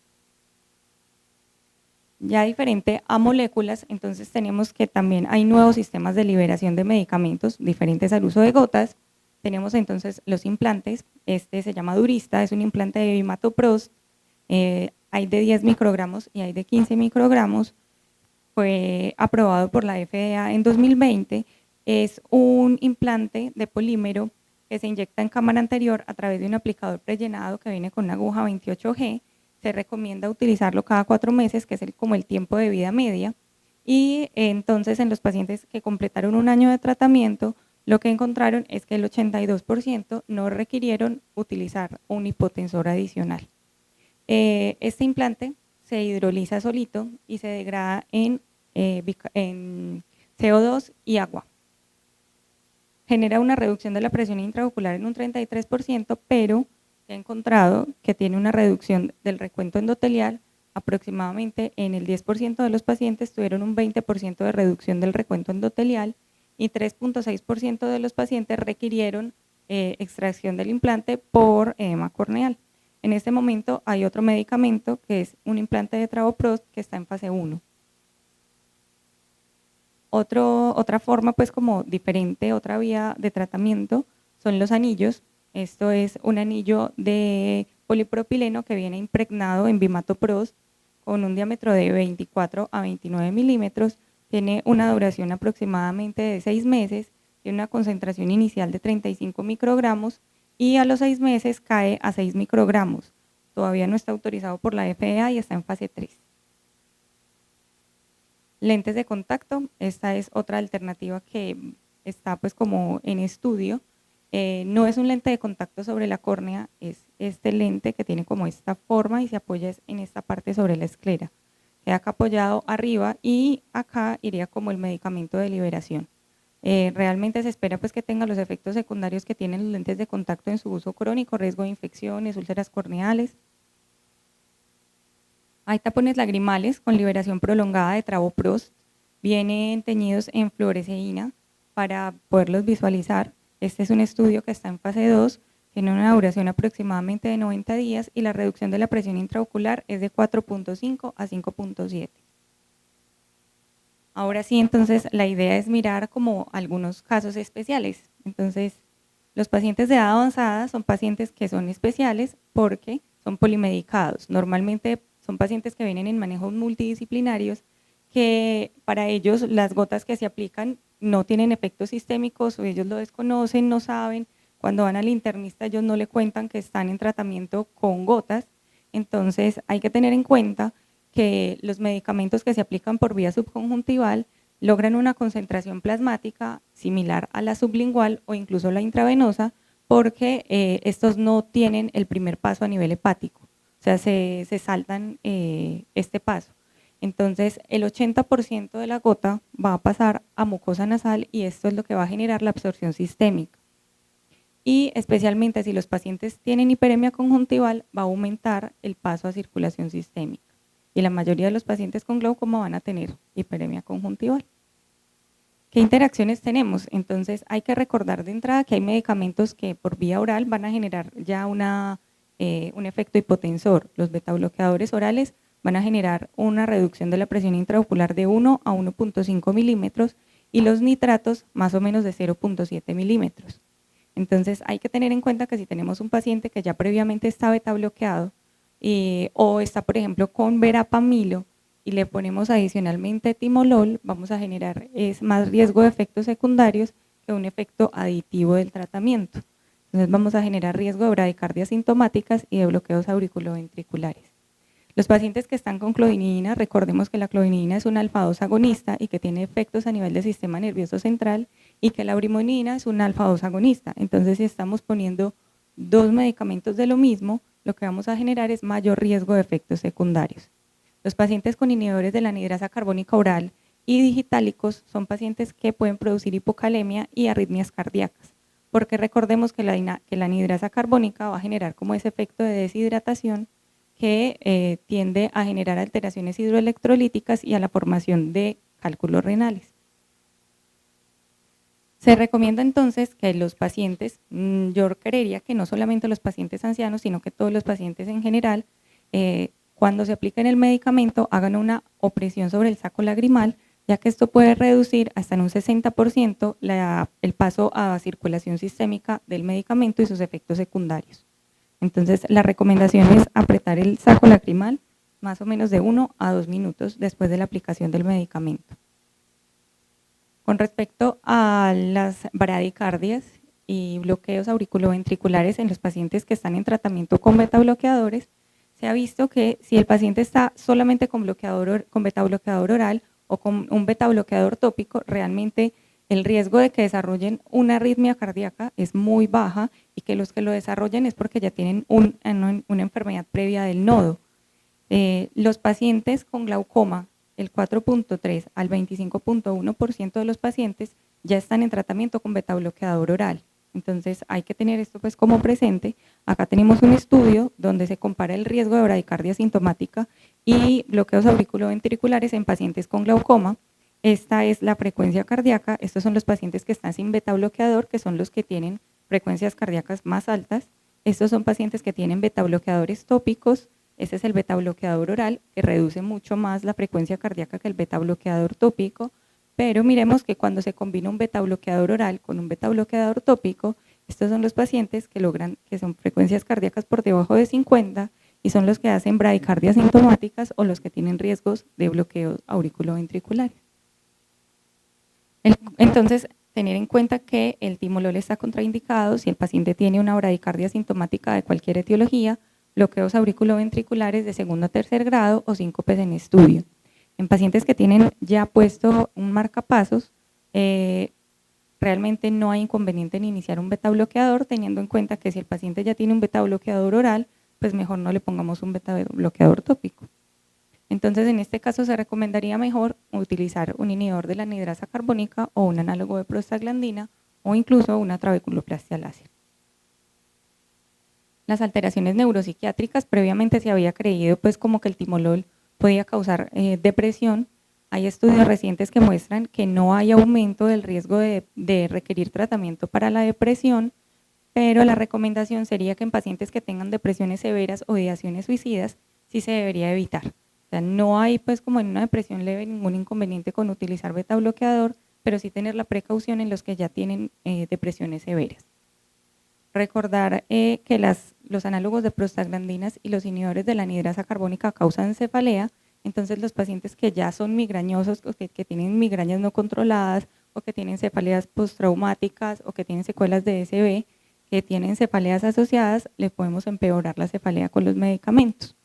Speaker 3: Ya diferente a moléculas, entonces tenemos que también hay nuevos sistemas de liberación de medicamentos diferentes al uso de gotas. Tenemos entonces los implantes, este se llama Durista, es un implante de Bimatoprost, hay de 10 microgramos y hay de 15 microgramos, fue aprobado por la FDA en 2020. Es un implante de polímero que se inyecta en cámara anterior a través de un aplicador prellenado que viene con una aguja 28G. Se recomienda utilizarlo cada 4 meses, que es como el tiempo de vida media. Y entonces en los pacientes que completaron un año de tratamiento, lo que encontraron es que el 82% no requirieron utilizar un hipotensor adicional. Este implante se hidroliza solito y se degrada en CO2 y agua. Genera una reducción de la presión intraocular en un 33%, pero se ha encontrado que tiene una reducción del recuento endotelial. Aproximadamente en el 10% de los pacientes tuvieron un 20% de reducción del recuento endotelial y 3.6% de los pacientes requirieron extracción del implante por edema corneal. En este momento hay otro medicamento que es un implante de travoprost que está en fase 1. Otra forma, pues como diferente, otra vía de tratamiento son los anillos. Esto es un anillo de polipropileno que viene impregnado en bimatoprost con un diámetro de 24 a 29 milímetros, tiene una duración aproximadamente de 6 meses, tiene una concentración inicial de 35 microgramos y a los 6 meses cae a 6 microgramos. Todavía no está autorizado por la FDA y está en fase 3. Lentes de contacto, esta es otra alternativa que está pues como en estudio. No es un lente de contacto sobre la córnea, es este lente que tiene como esta forma y se apoya en esta parte sobre la esclera. Queda acá apoyado arriba y acá iría como el medicamento de liberación. Realmente se espera pues que tenga los efectos secundarios que tienen los lentes de contacto en su uso crónico, riesgo de infecciones, úlceras corneales. Hay tapones lagrimales con liberación prolongada de travoprost, vienen teñidos en fluoresceína para poderlos visualizar. Este es un estudio que está en fase 2, tiene una duración aproximadamente de 90 días y la reducción de la presión intraocular es de 4.5 a 5.7. Ahora sí, entonces la idea es mirar como algunos casos especiales. Entonces, los pacientes de edad avanzada son pacientes que son especiales porque son polimedicados. Normalmente son pacientes que vienen en manejos multidisciplinarios que para ellos las gotas que se aplican no tienen efectos sistémicos o ellos lo desconocen, no saben. Cuando van al internista ellos no le cuentan que están en tratamiento con gotas. Entonces hay que tener en cuenta que los medicamentos que se aplican por vía subconjuntival logran una concentración plasmática similar a la sublingual o incluso la intravenosa porque estos no tienen el primer paso a nivel hepático. O sea, se saltan este paso. Entonces, el 80% de la gota va a pasar a mucosa nasal y esto es lo que va a generar la absorción sistémica. Y especialmente si los pacientes tienen hiperemia conjuntival, va a aumentar el paso a circulación sistémica. Y la mayoría de los pacientes con glaucoma van a tener hiperemia conjuntival. ¿Qué interacciones tenemos? Entonces, hay que recordar de entrada que hay medicamentos que por vía oral van a generar ya un efecto hipotensor. Los betabloqueadores orales van a generar una reducción de la presión intraocular de 1 a 1.5 milímetros y los nitratos más o menos de 0.7 milímetros. Entonces hay que tener en cuenta que si tenemos un paciente que ya previamente está betabloqueado o está por ejemplo con verapamilo y le ponemos adicionalmente timolol, vamos a generar más riesgo de efectos secundarios que un efecto aditivo del tratamiento. Entonces vamos a generar riesgo de bradicardias sintomáticas y de bloqueos auriculoventriculares. Los pacientes que están con clonidina, recordemos que la clonidina es un alfa-2 agonista y que tiene efectos a nivel del sistema nervioso central y que la brimonidina es un alfa-2 agonista. Entonces, si estamos poniendo dos medicamentos de lo mismo, lo que vamos a generar es mayor riesgo de efectos secundarios. Los pacientes con inhibidores de la anhidrasa carbónica oral y digitálicos son pacientes que pueden producir hipocalemia y arritmias cardíacas, porque recordemos que la anhidrasa carbónica va a generar como ese efecto de deshidratación que tiende a generar alteraciones hidroelectrolíticas y a la formación de cálculos renales. Se recomienda entonces que los pacientes, yo creería que no solamente los pacientes ancianos, sino que todos los pacientes en general, cuando se apliquen el medicamento, hagan una opresión sobre el saco lagrimal, ya que esto puede reducir hasta en un 60% el paso a circulación sistémica del medicamento y sus efectos secundarios. Entonces, la recomendación es apretar el saco lacrimal más o menos de 1 a 2 minutos después de la aplicación del medicamento. Con respecto a las bradicardias y bloqueos auriculoventriculares en los pacientes que están en tratamiento con betabloqueadores, se ha visto que si el paciente está solamente con betabloqueador oral o con un betabloqueador tópico, realmente el riesgo de que desarrollen una arritmia cardíaca es muy baja y que los que lo desarrollen es porque ya tienen una enfermedad previa del nodo. Los pacientes con glaucoma, el 4.3 al 25.1% de los pacientes ya están en tratamiento con betabloqueador oral. Entonces hay que tener esto pues como presente. Acá tenemos un estudio donde se compara el riesgo de bradicardia sintomática y bloqueos auriculoventriculares en pacientes con glaucoma. Esta es la frecuencia cardíaca. Estos son los pacientes que están sin betabloqueador, que son los que tienen frecuencias cardíacas más altas. Estos son pacientes que tienen betabloqueadores tópicos. Este es el betabloqueador oral, que reduce mucho más la frecuencia cardíaca que el betabloqueador tópico, pero miremos que cuando se combina un betabloqueador oral con un betabloqueador tópico, estos son los pacientes que logran, que son frecuencias cardíacas por debajo de 50 y son los que hacen bradicardias sintomáticas o los que tienen riesgos de bloqueos auriculoventriculares. Entonces, tener en cuenta que el timolol está contraindicado si el paciente tiene una bradicardia sintomática de cualquier etiología, bloqueos auriculoventriculares de segundo a tercer grado o síncopes en estudio. En pacientes que tienen ya puesto un marcapasos, realmente no hay inconveniente en iniciar un betabloqueador, teniendo en cuenta que si el paciente ya tiene un betabloqueador oral, pues mejor no le pongamos un betabloqueador tópico. Entonces, en este caso se recomendaría mejor utilizar un inhibidor de la anhidrasa carbónica o un análogo de prostaglandina o incluso una trabeculoplastia láser. Las alteraciones neuropsiquiátricas, previamente se había creído pues como que el timolol podía causar depresión. Hay estudios recientes que muestran que no hay aumento del riesgo de requerir tratamiento para la depresión, pero la recomendación sería que en pacientes que tengan depresiones severas o ideaciones suicidas, sí se debería evitar. O sea, no hay pues como en una depresión leve ningún inconveniente con utilizar betabloqueador, pero sí tener la precaución en los que ya tienen depresiones severas. Recordar que los análogos de prostaglandinas y los inhibidores de la anhidrasa carbónica causan cefalea, entonces los pacientes que ya son migrañosos, o que tienen migrañas no controladas, o que tienen cefaleas postraumáticas, o que tienen secuelas de SB, que tienen cefaleas asociadas, le podemos empeorar la cefalea con los medicamentos.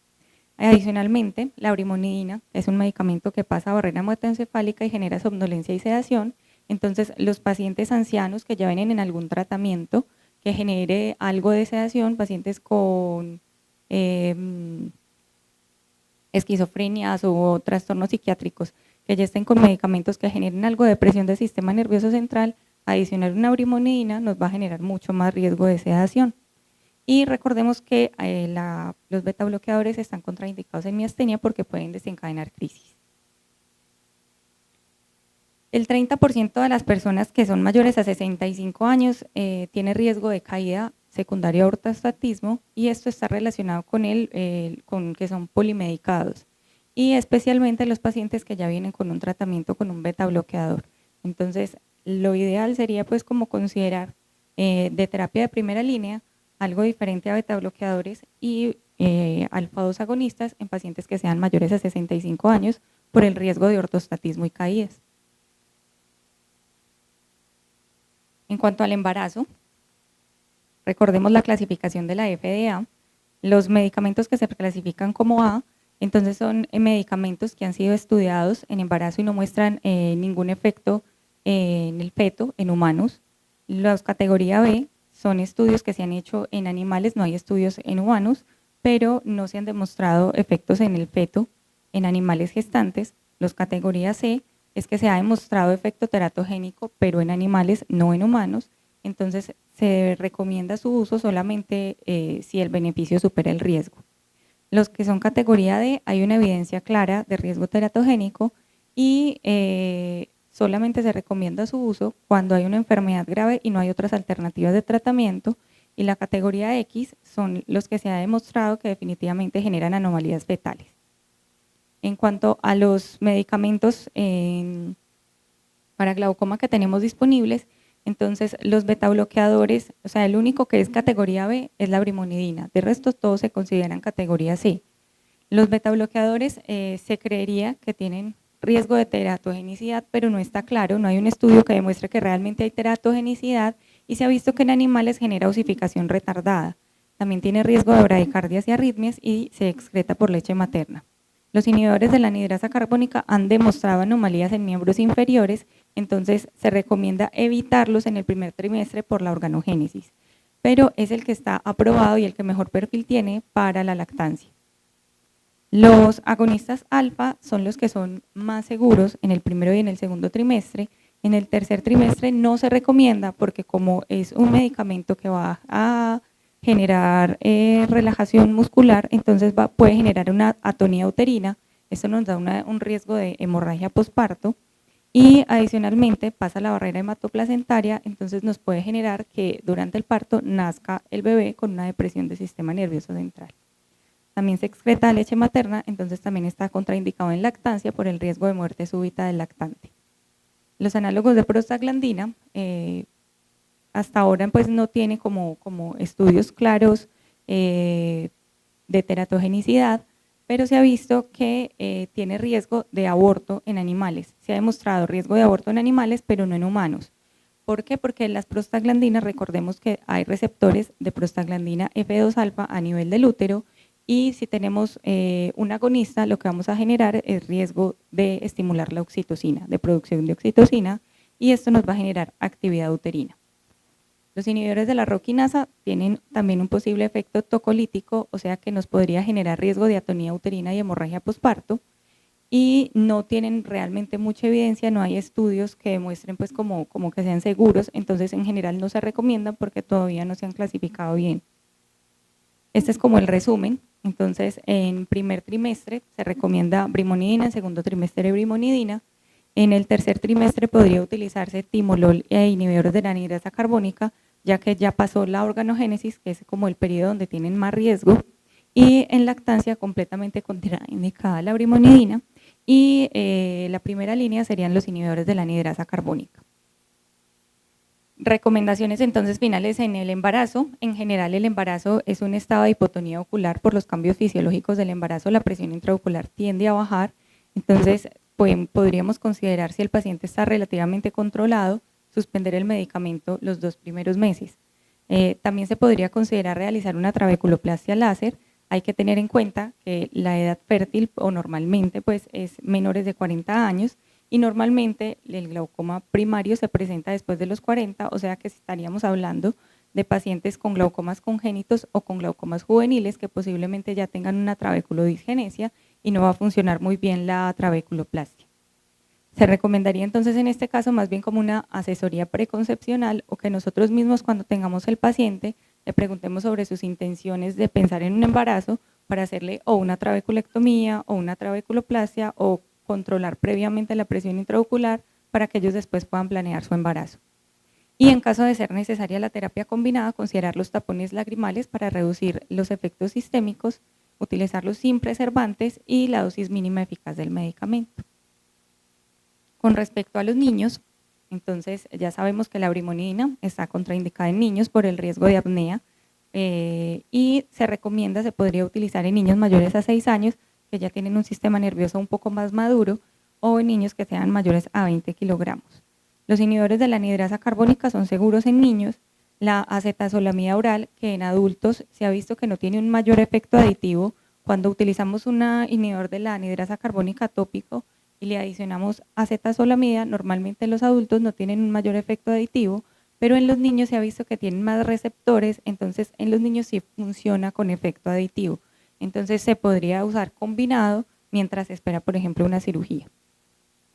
Speaker 3: Adicionalmente, la brimonidina es un medicamento que pasa barrera hematoencefálica y genera somnolencia y sedación, entonces los pacientes ancianos que ya vienen en algún tratamiento, que genere algo de sedación, pacientes con esquizofrenias o trastornos psiquiátricos que ya estén con medicamentos que generen algo de presión del sistema nervioso central, adicionar una brimonidina nos va a generar mucho más riesgo de sedación. Y recordemos que los betabloqueadores están contraindicados en miastenia porque pueden desencadenar crisis. El 30% de las personas que son mayores a 65 años tiene riesgo de caída secundaria a ortostatismo y esto está relacionado con con que son polimedicados y especialmente los pacientes que ya vienen con un tratamiento con un betabloqueador. Entonces, lo ideal sería pues como considerar de terapia de primera línea algo diferente a betabloqueadores y alfa-2 agonistas en pacientes que sean mayores a 65 años por el riesgo de ortostatismo y caídas. En cuanto al embarazo, recordemos la clasificación de la FDA, los medicamentos que se clasifican como A, entonces son medicamentos que han sido estudiados en embarazo y no muestran ningún efecto en el feto, en humanos. Los categoría B son estudios que se han hecho en animales, no hay estudios en humanos, pero no se han demostrado efectos en el feto, en animales gestantes. Los categoría C es que se ha demostrado efecto teratogénico, pero en animales, no en humanos, entonces se recomienda su uso solamente si el beneficio supera el riesgo. Los que son categoría D, hay una evidencia clara de riesgo teratogénico y solamente se recomienda su uso cuando hay una enfermedad grave y no hay otras alternativas de tratamiento, y la categoría X son los que se ha demostrado que definitivamente generan anomalías fetales. En cuanto a los medicamentos para glaucoma que tenemos disponibles, entonces los betabloqueadores, o sea, el único que es categoría B es la brimonidina, de resto todos se consideran categoría C. Los betabloqueadores se creería que tienen riesgo de teratogenicidad, pero no está claro, no hay un estudio que demuestre que realmente hay teratogenicidad y se ha visto que en animales genera osificación retardada. También tiene riesgo de bradicardias y arritmias y se excreta por leche materna. Los inhibidores de la anhidrasa carbónica han demostrado anomalías en miembros inferiores, entonces se recomienda evitarlos en el primer trimestre por la organogénesis, pero es el que está aprobado y el que mejor perfil tiene para la lactancia. Los agonistas alfa son los que son más seguros en el primero y en el segundo trimestre. En el tercer trimestre no se recomienda porque como es un medicamento que va a generar relajación muscular, entonces puede generar una atonía uterina, esto nos da un riesgo de hemorragia posparto y adicionalmente pasa la barrera hematoplacentaria, entonces nos puede generar que durante el parto nazca el bebé con una depresión del sistema nervioso central. También se excreta leche materna, entonces también está contraindicado en lactancia por el riesgo de muerte súbita del lactante. Los análogos de prostaglandina, hasta ahora pues no tiene como estudios claros de teratogenicidad, pero se ha visto que tiene riesgo de aborto en animales. Se ha demostrado riesgo de aborto en animales, pero no en humanos. ¿Por qué? Porque las prostaglandinas, recordemos que hay receptores de prostaglandina F2-alfa a nivel del útero y si tenemos un agonista, lo que vamos a generar es riesgo de estimular la oxitocina, de producción de oxitocina, y esto nos va a generar actividad uterina. Los inhibidores de la roquinasa tienen también un posible efecto tocolítico, o sea que nos podría generar riesgo de atonía uterina y hemorragia posparto, y no tienen realmente mucha evidencia, no hay estudios que demuestren pues como que sean seguros, entonces en general no se recomiendan porque todavía no se han clasificado bien. Este es como el resumen. Entonces, en primer trimestre se recomienda brimonidina, en segundo trimestre brimonidina, en el tercer trimestre podría utilizarse timolol e inhibidores de la anhidrasa carbónica, ya que ya pasó la organogénesis, que es como el periodo donde tienen más riesgo, y en lactancia completamente contraindicada la brimonidina, y la primera línea serían los inhibidores de la anhidrasa carbónica. Recomendaciones entonces finales en el embarazo. En general el embarazo es un estado de hipotonía ocular por los cambios fisiológicos del embarazo, la presión intraocular tiende a bajar, entonces podríamos considerar si el paciente está relativamente controlado, suspender el medicamento los 2 primeros meses. También se podría considerar realizar una trabeculoplastia láser. Hay que tener en cuenta que la edad fértil o normalmente pues es menores de 40 años, y normalmente el glaucoma primario se presenta después de los 40, o sea que estaríamos hablando de pacientes con glaucomas congénitos o con glaucomas juveniles que posiblemente ya tengan una trabeculodisgenesia y no va a funcionar muy bien la trabeculoplastia. Se recomendaría entonces en este caso más bien como una asesoría preconcepcional o que nosotros mismos cuando tengamos el paciente le preguntemos sobre sus intenciones de pensar en un embarazo para hacerle o una trabeculectomía o una trabeculoplastia o controlar previamente la presión intraocular para que ellos después puedan planear su embarazo. Y en caso de ser necesaria la terapia combinada, considerar los tapones lagrimales para reducir los efectos sistémicos, utilizarlos sin preservantes y la dosis mínima eficaz del medicamento. Con respecto a los niños, entonces ya sabemos que la brimonidina está contraindicada en niños por el riesgo de apnea y se podría utilizar en niños mayores a 6 años que ya tienen un sistema nervioso un poco más maduro o en niños que sean mayores a 20 kilogramos. Los inhibidores de la anhidrasa carbónica son seguros en niños. La acetazolamida oral, que en adultos se ha visto que no tiene un mayor efecto aditivo, cuando utilizamos un inhibidor de la anhidrasa carbónica tópico y le adicionamos acetazolamida, normalmente los adultos no tienen un mayor efecto aditivo, pero en los niños se ha visto que tienen más receptores, entonces en los niños sí funciona con efecto aditivo. Entonces se podría usar combinado mientras se espera, por ejemplo, una cirugía.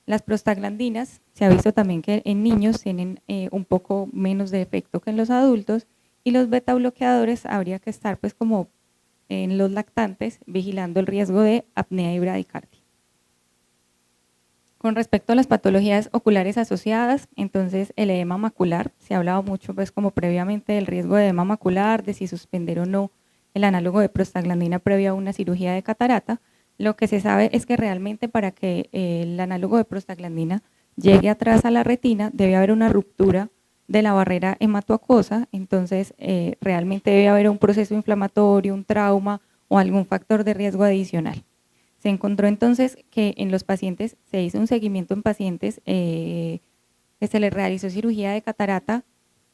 Speaker 3: Las prostaglandinas, se ha visto también que en niños tienen un poco menos de efecto que en los adultos, y los beta bloqueadores habría que estar pues como en los lactantes vigilando el riesgo de apnea y bradicardia. Con respecto a las patologías oculares asociadas, entonces el edema macular, se ha hablado mucho pues como previamente del riesgo de edema macular, de si suspender o no el análogo de prostaglandina previo a una cirugía de catarata. Lo que se sabe es que realmente para que el análogo de prostaglandina llegue atrás a la retina debe haber una ruptura de la barrera hematoacuosa, entonces realmente debe haber un proceso inflamatorio, un trauma o algún factor de riesgo adicional. Se encontró entonces que en los pacientes se hizo un seguimiento en pacientes que se les realizó cirugía de catarata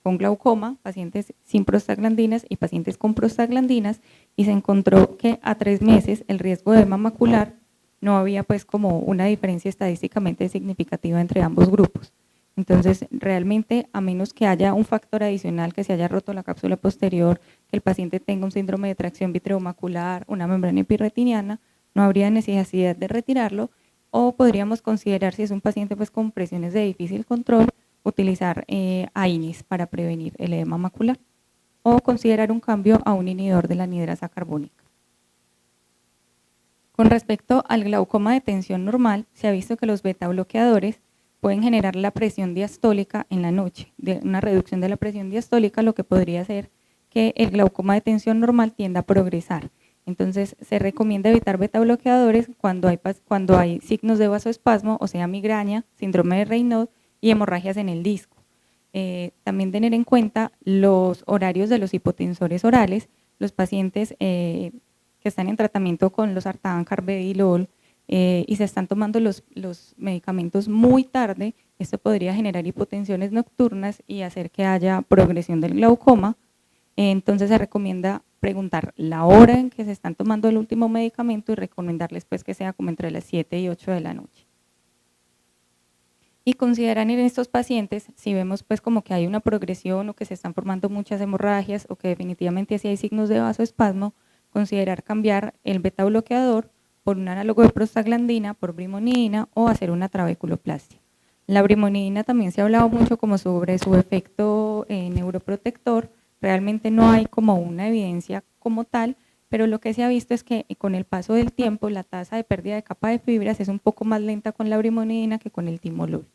Speaker 3: con glaucoma, pacientes sin prostaglandinas y pacientes con prostaglandinas, y se encontró que a 3 meses el riesgo de edema macular no había pues como una diferencia estadísticamente significativa entre ambos grupos. Entonces, realmente, a menos que haya un factor adicional, que se haya roto la cápsula posterior, que el paciente tenga un síndrome de tracción vitreomacular, una membrana epirretiniana, no habría necesidad de retirarlo, o podríamos considerar, si es un paciente pues con presiones de difícil control, utilizar AINES para prevenir el edema macular, o considerar un cambio a un inhibidor de la anidrasa carbónica. Con respecto al glaucoma de tensión normal, se ha visto que los beta bloqueadores pueden generar la presión diastólica en la noche, una reducción de la presión diastólica, lo que podría hacer que el glaucoma de tensión normal tienda a progresar. Entonces, se recomienda evitar beta bloqueadores cuando hay signos de vasoespasmo, o sea, migraña, síndrome de Raynaud y hemorragias en el disco. También tener en cuenta los horarios de los hipotensores orales, los pacientes que están en tratamiento con los sartán, carvedilol, y se están tomando los medicamentos muy tarde, esto podría generar hipotensiones nocturnas y hacer que haya progresión del glaucoma. Entonces se recomienda preguntar la hora en que se están tomando el último medicamento y recomendarles pues que sea como entre las 7 y 8 de la noche. Y consideran en estos pacientes, si vemos pues como que hay una progresión o que se están formando muchas hemorragias o que definitivamente sí hay signos de vasoespasmo, considerar cambiar el beta bloqueador por un análogo de prostaglandina, por brimonidina o hacer una trabeculoplastia. La brimonidina también se ha hablado mucho como sobre su efecto neuroprotector, realmente no hay como una evidencia como tal, pero lo que se ha visto es que con el paso del tiempo la tasa de pérdida de capa de fibras es un poco más lenta con la brimonidina que con el timolol.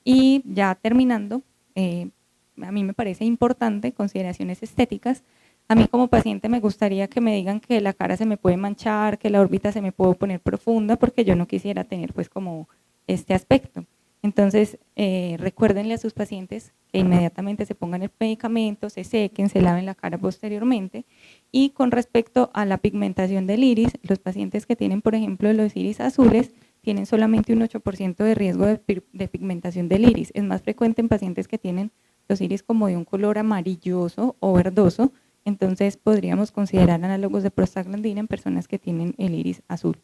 Speaker 3: Y ya terminando, a mí me parece importante consideraciones estéticas. A mí como paciente me gustaría que me digan que la cara se me puede manchar, que la órbita se me puede poner profunda, porque yo no quisiera tener pues como este aspecto. Entonces, recuérdenle a sus pacientes que inmediatamente se pongan el medicamento, se sequen, se laven la cara posteriormente. Y con respecto a la pigmentación del iris, los pacientes que tienen, por ejemplo, los iris azules, tienen solamente un 8% de riesgo de pigmentación del iris. Es más frecuente en pacientes que tienen los iris como de un color amarilloso o verdoso, entonces podríamos considerar análogos de prostaglandina en personas que tienen el iris azul.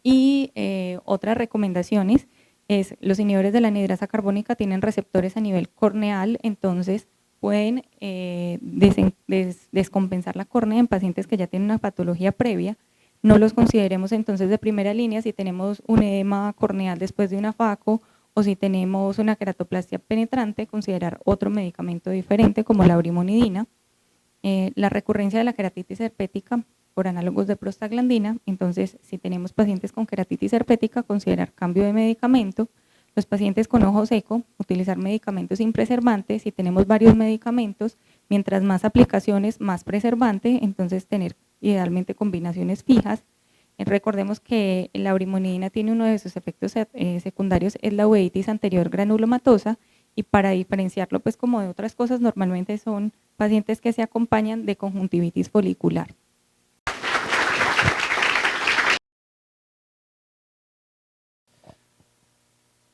Speaker 3: Y otras recomendaciones es los inhibidores de la anidrasa carbónica tienen receptores a nivel corneal, entonces pueden descompensar la córnea en pacientes que ya tienen una patología previa. No los consideremos entonces de primera línea si tenemos un edema corneal después de una FACO o si tenemos una queratoplastia penetrante, considerar otro medicamento diferente como la brimonidina. La recurrencia de la queratitis herpética por análogos de prostaglandina, entonces si tenemos pacientes con queratitis herpética, considerar cambio de medicamento. Los pacientes con ojo seco, utilizar medicamentos sin preservante. Si tenemos varios medicamentos, mientras más aplicaciones, más preservante, entonces tener idealmente combinaciones fijas. Recordemos que la brimonidina tiene uno de sus efectos secundarios, es la uveitis anterior granulomatosa, y para diferenciarlo pues como de otras cosas, normalmente son pacientes que se acompañan de conjuntivitis folicular.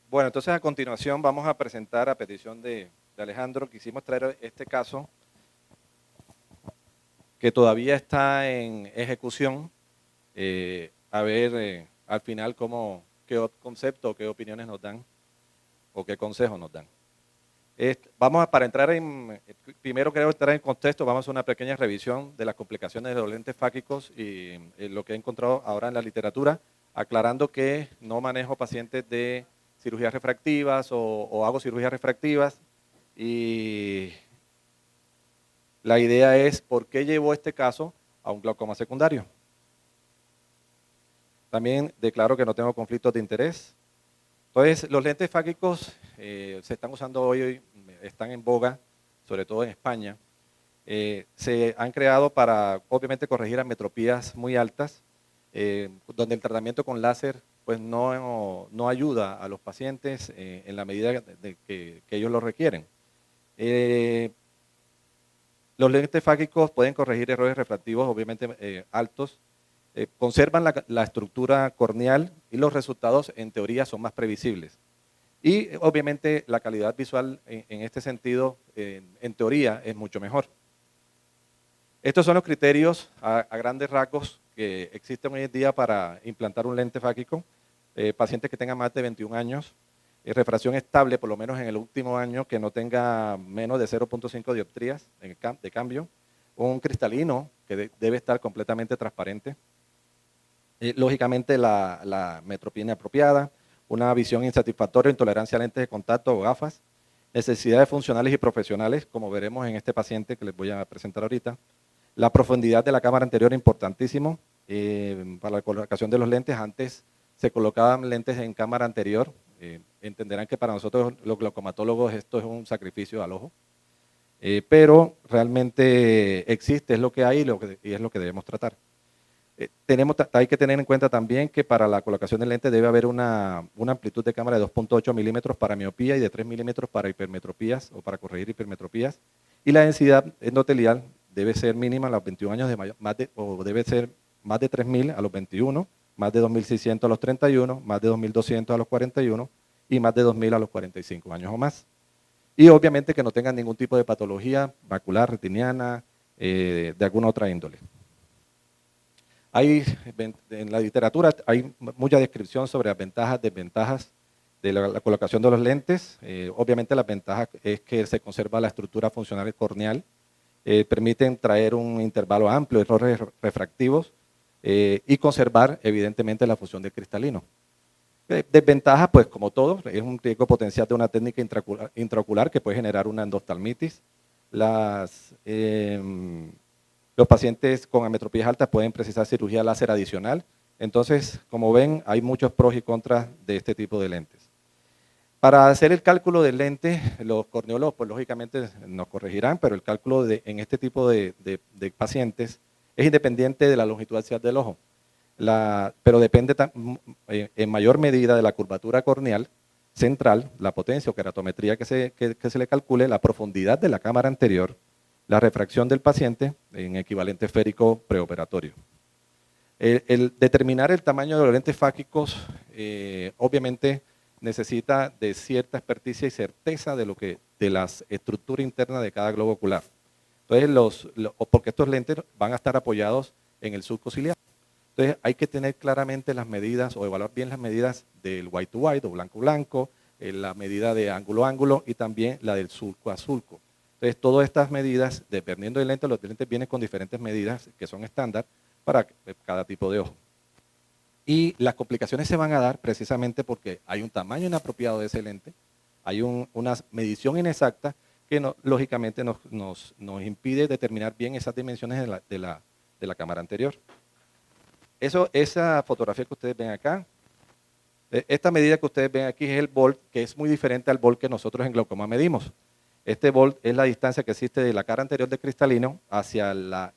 Speaker 2: Bueno, entonces a continuación vamos a presentar a petición de Alejandro, quisimos traer este caso que todavía está en ejecución, a ver al final qué concepto o qué opiniones nos dan o qué consejos nos dan. Para entrar primero quiero entrar en contexto, vamos a hacer una pequeña revisión de las complicaciones de los lentes fáquicos y lo que he encontrado ahora en la literatura, aclarando que no manejo pacientes de cirugías refractivas o hago cirugías refractivas, y la idea es por qué llevó este caso a un glaucoma secundario. También declaro que no tengo conflictos de interés. Entonces, los lentes fáquicos se están usando hoy, están en boga, sobre todo en España. Se han creado para, obviamente, corregir ametropías muy altas, donde el tratamiento con láser pues no ayuda a los pacientes en la medida de que ellos lo requieren. Los lentes fágicos pueden corregir errores refractivos, obviamente altos, conservan la estructura corneal y los resultados en teoría son más previsibles. Y obviamente la calidad visual en este sentido, en teoría, es mucho mejor. Estos son los criterios a grandes rasgos que existen hoy en día para implantar un lente fágico. Pacientes que tengan más de 21 años, refracción estable por lo menos en el último año, que no tenga menos de 0.5 dioptrías de cambio, un cristalino que debe estar completamente transparente, lógicamente la metropía inapropiada, una visión insatisfactoria, intolerancia a lentes de contacto o gafas, necesidades funcionales y profesionales, como veremos en este paciente que les voy a presentar ahorita. La profundidad de la cámara anterior es importantísimo para la colocación de los lentes. Antes se colocaban lentes en cámara anterior. Entenderán que para nosotros los glaucomatólogos esto es un sacrificio al ojo. Pero realmente existe, es lo que hay y es lo que debemos tratar. Hay que tener en cuenta también que para la colocación de lentes debe haber una amplitud de cámara de 2.8 milímetros para miopía y de 3 milímetros para hipermetropías o para corregir hipermetropías. Y la densidad endotelial debe ser mínima a los 21 años, o debe ser más de 3.000 a los 21, más de 2.600 a los 31, más de 2.200 a los 41 y más de 2.000 a los 45 años o más. Y obviamente que no tengan ningún tipo de patología macular, retiniana, de alguna otra índole. En la literatura hay mucha descripción sobre las ventajas, desventajas de la colocación de los lentes. Obviamente la ventaja es que se conserva la estructura funcional corneal, permiten traer un intervalo amplio de errores refractivos y conservar evidentemente la fusión del cristalino. Desventaja, pues como todo, es un riesgo potencial de una técnica intraocular que puede generar una endoftalmitis. Los pacientes con ametropías altas pueden precisar cirugía láser adicional. Entonces, como ven, hay muchos pros y contras de este tipo de lentes. Para hacer el cálculo del lente, los corneólogos, pues lógicamente nos corregirán, pero el cálculo en este tipo de pacientes es independiente de la longitud axial del ojo. Pero depende en mayor medida de la curvatura corneal central, la potencia o keratometría que se le calcule, la profundidad de la cámara anterior, la refracción del paciente en equivalente esférico preoperatorio. El determinar el tamaño de los lentes fágicos obviamente necesita de cierta experticia y certeza de la estructura interna de cada globo ocular. Entonces, porque estos lentes van a estar apoyados en el surco ciliar. Entonces, hay que tener claramente las medidas o evaluar bien las medidas del white to white o blanco blanco, la medida de ángulo a ángulo y también la del surco a surco. Entonces, todas estas medidas, dependiendo del lente, los lentes vienen con diferentes medidas que son estándar para cada tipo de ojo. Y las complicaciones se van a dar precisamente porque hay un tamaño inapropiado de ese lente, hay una medición inexacta que lógicamente nos impide determinar bien esas dimensiones de la cámara anterior. Esa fotografía que ustedes ven acá, esta medida que ustedes ven aquí es el volt, que es muy diferente al volt que nosotros en glaucoma medimos. Este volt es la distancia que existe de la cara anterior del cristalino hacia la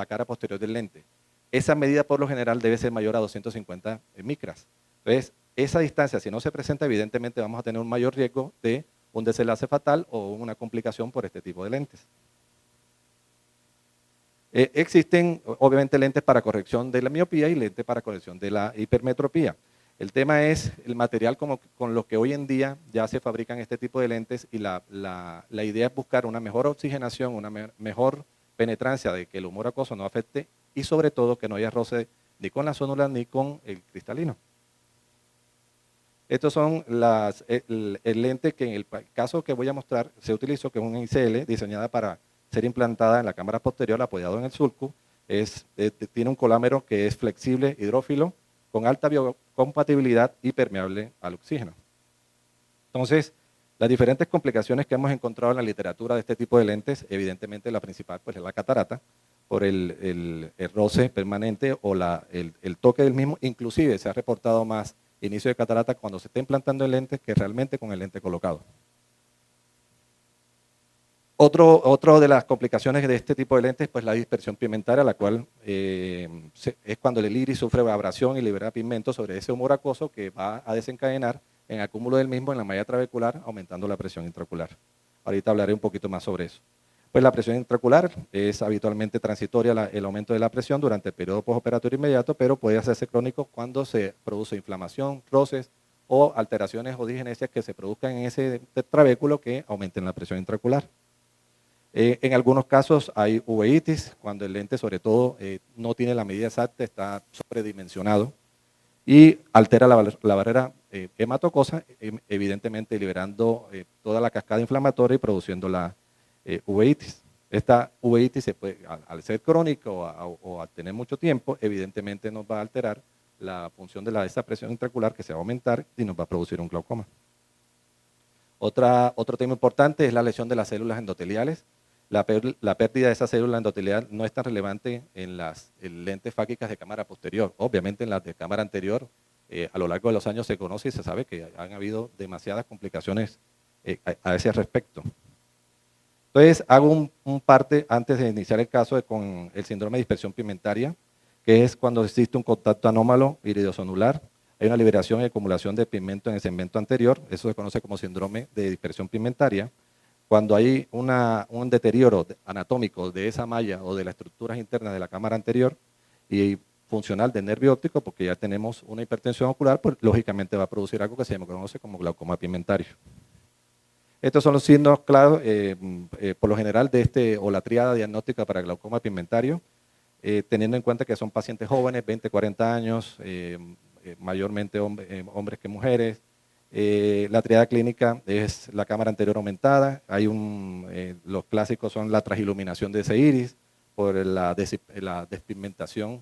Speaker 2: cara posterior del lente. Esa medida por lo general debe ser mayor a 250 micras. Entonces, esa distancia, si no se presenta, evidentemente vamos a tener un mayor riesgo de un desenlace fatal o una complicación por este tipo de lentes. Existen, obviamente, lentes para corrección de la miopía y lentes para corrección de la hipermetropía. El tema es el material con los que hoy en día ya se fabrican este tipo de lentes y la idea es buscar una mejor oxigenación, una mejor penetrancia de que el humor acuoso no afecte y sobre todo que no haya roce ni con la zónula ni con el cristalino. Estos son el lente que en el caso que voy a mostrar se utilizó, que es un ICL diseñada para ser implantada en la cámara posterior apoyado en el surco. Tiene un colámero que es flexible, hidrófilo, con alta biocompatibilidad y permeable al oxígeno. Entonces, las diferentes complicaciones que hemos encontrado en la literatura de este tipo de lentes, evidentemente la principal pues, es la catarata, por el roce permanente o el toque del mismo. Inclusive se ha reportado más inicio de catarata cuando se está implantando el lente que realmente con el lente colocado. Otro de las complicaciones de este tipo de lentes pues la dispersión pigmentaria, la cual es cuando el iris sufre abrasión y libera pigmento sobre ese humor acuoso que va a desencadenar en acúmulo del mismo en la malla trabecular, aumentando la presión intraocular. Ahorita hablaré un poquito más sobre eso. Pues la presión intraocular es habitualmente transitoria el aumento de la presión durante el periodo postoperatorio inmediato, pero puede hacerse crónico cuando se produce inflamación, roces o alteraciones o digenesias que se produzcan en ese trabéculo que aumenten la presión intraocular. En algunos casos hay uveitis, cuando el lente sobre todo no tiene la medida exacta, está sobredimensionado y altera la barrera hematocosa, evidentemente liberando toda la cascada inflamatoria y produciendo la uveitis. Esta uveitis se puede, al ser crónica o al tener mucho tiempo, evidentemente nos va a alterar la función de esa presión intraocular que se va a aumentar y nos va a producir un glaucoma. Otro tema importante es la lesión de las células endoteliales. La pérdida de esa célula endotelial no es tan relevante en las lentes fáquicas de cámara posterior. Obviamente en las de cámara anterior, a lo largo de los años se conoce y se sabe que han habido demasiadas complicaciones a ese respecto. Entonces, hago un parte antes de iniciar el caso con el síndrome de dispersión pigmentaria, que es cuando existe un contacto anómalo iridosonular, hay una liberación y acumulación de pigmento en el segmento anterior, eso se conoce como síndrome de dispersión pigmentaria. Cuando hay un deterioro anatómico de esa malla o de las estructuras internas de la cámara anterior y funcional del nervio óptico, porque ya tenemos una hipertensión ocular, pues lógicamente va a producir algo que se conoce como glaucoma pigmentario. Estos son los signos claros, por lo general, o la tríada diagnóstica para glaucoma pigmentario, teniendo en cuenta que son pacientes jóvenes, 20, 40 años, mayormente hombres que mujeres. La triada clínica es la cámara anterior aumentada, los clásicos son la transiluminación de ese iris por la despigmentación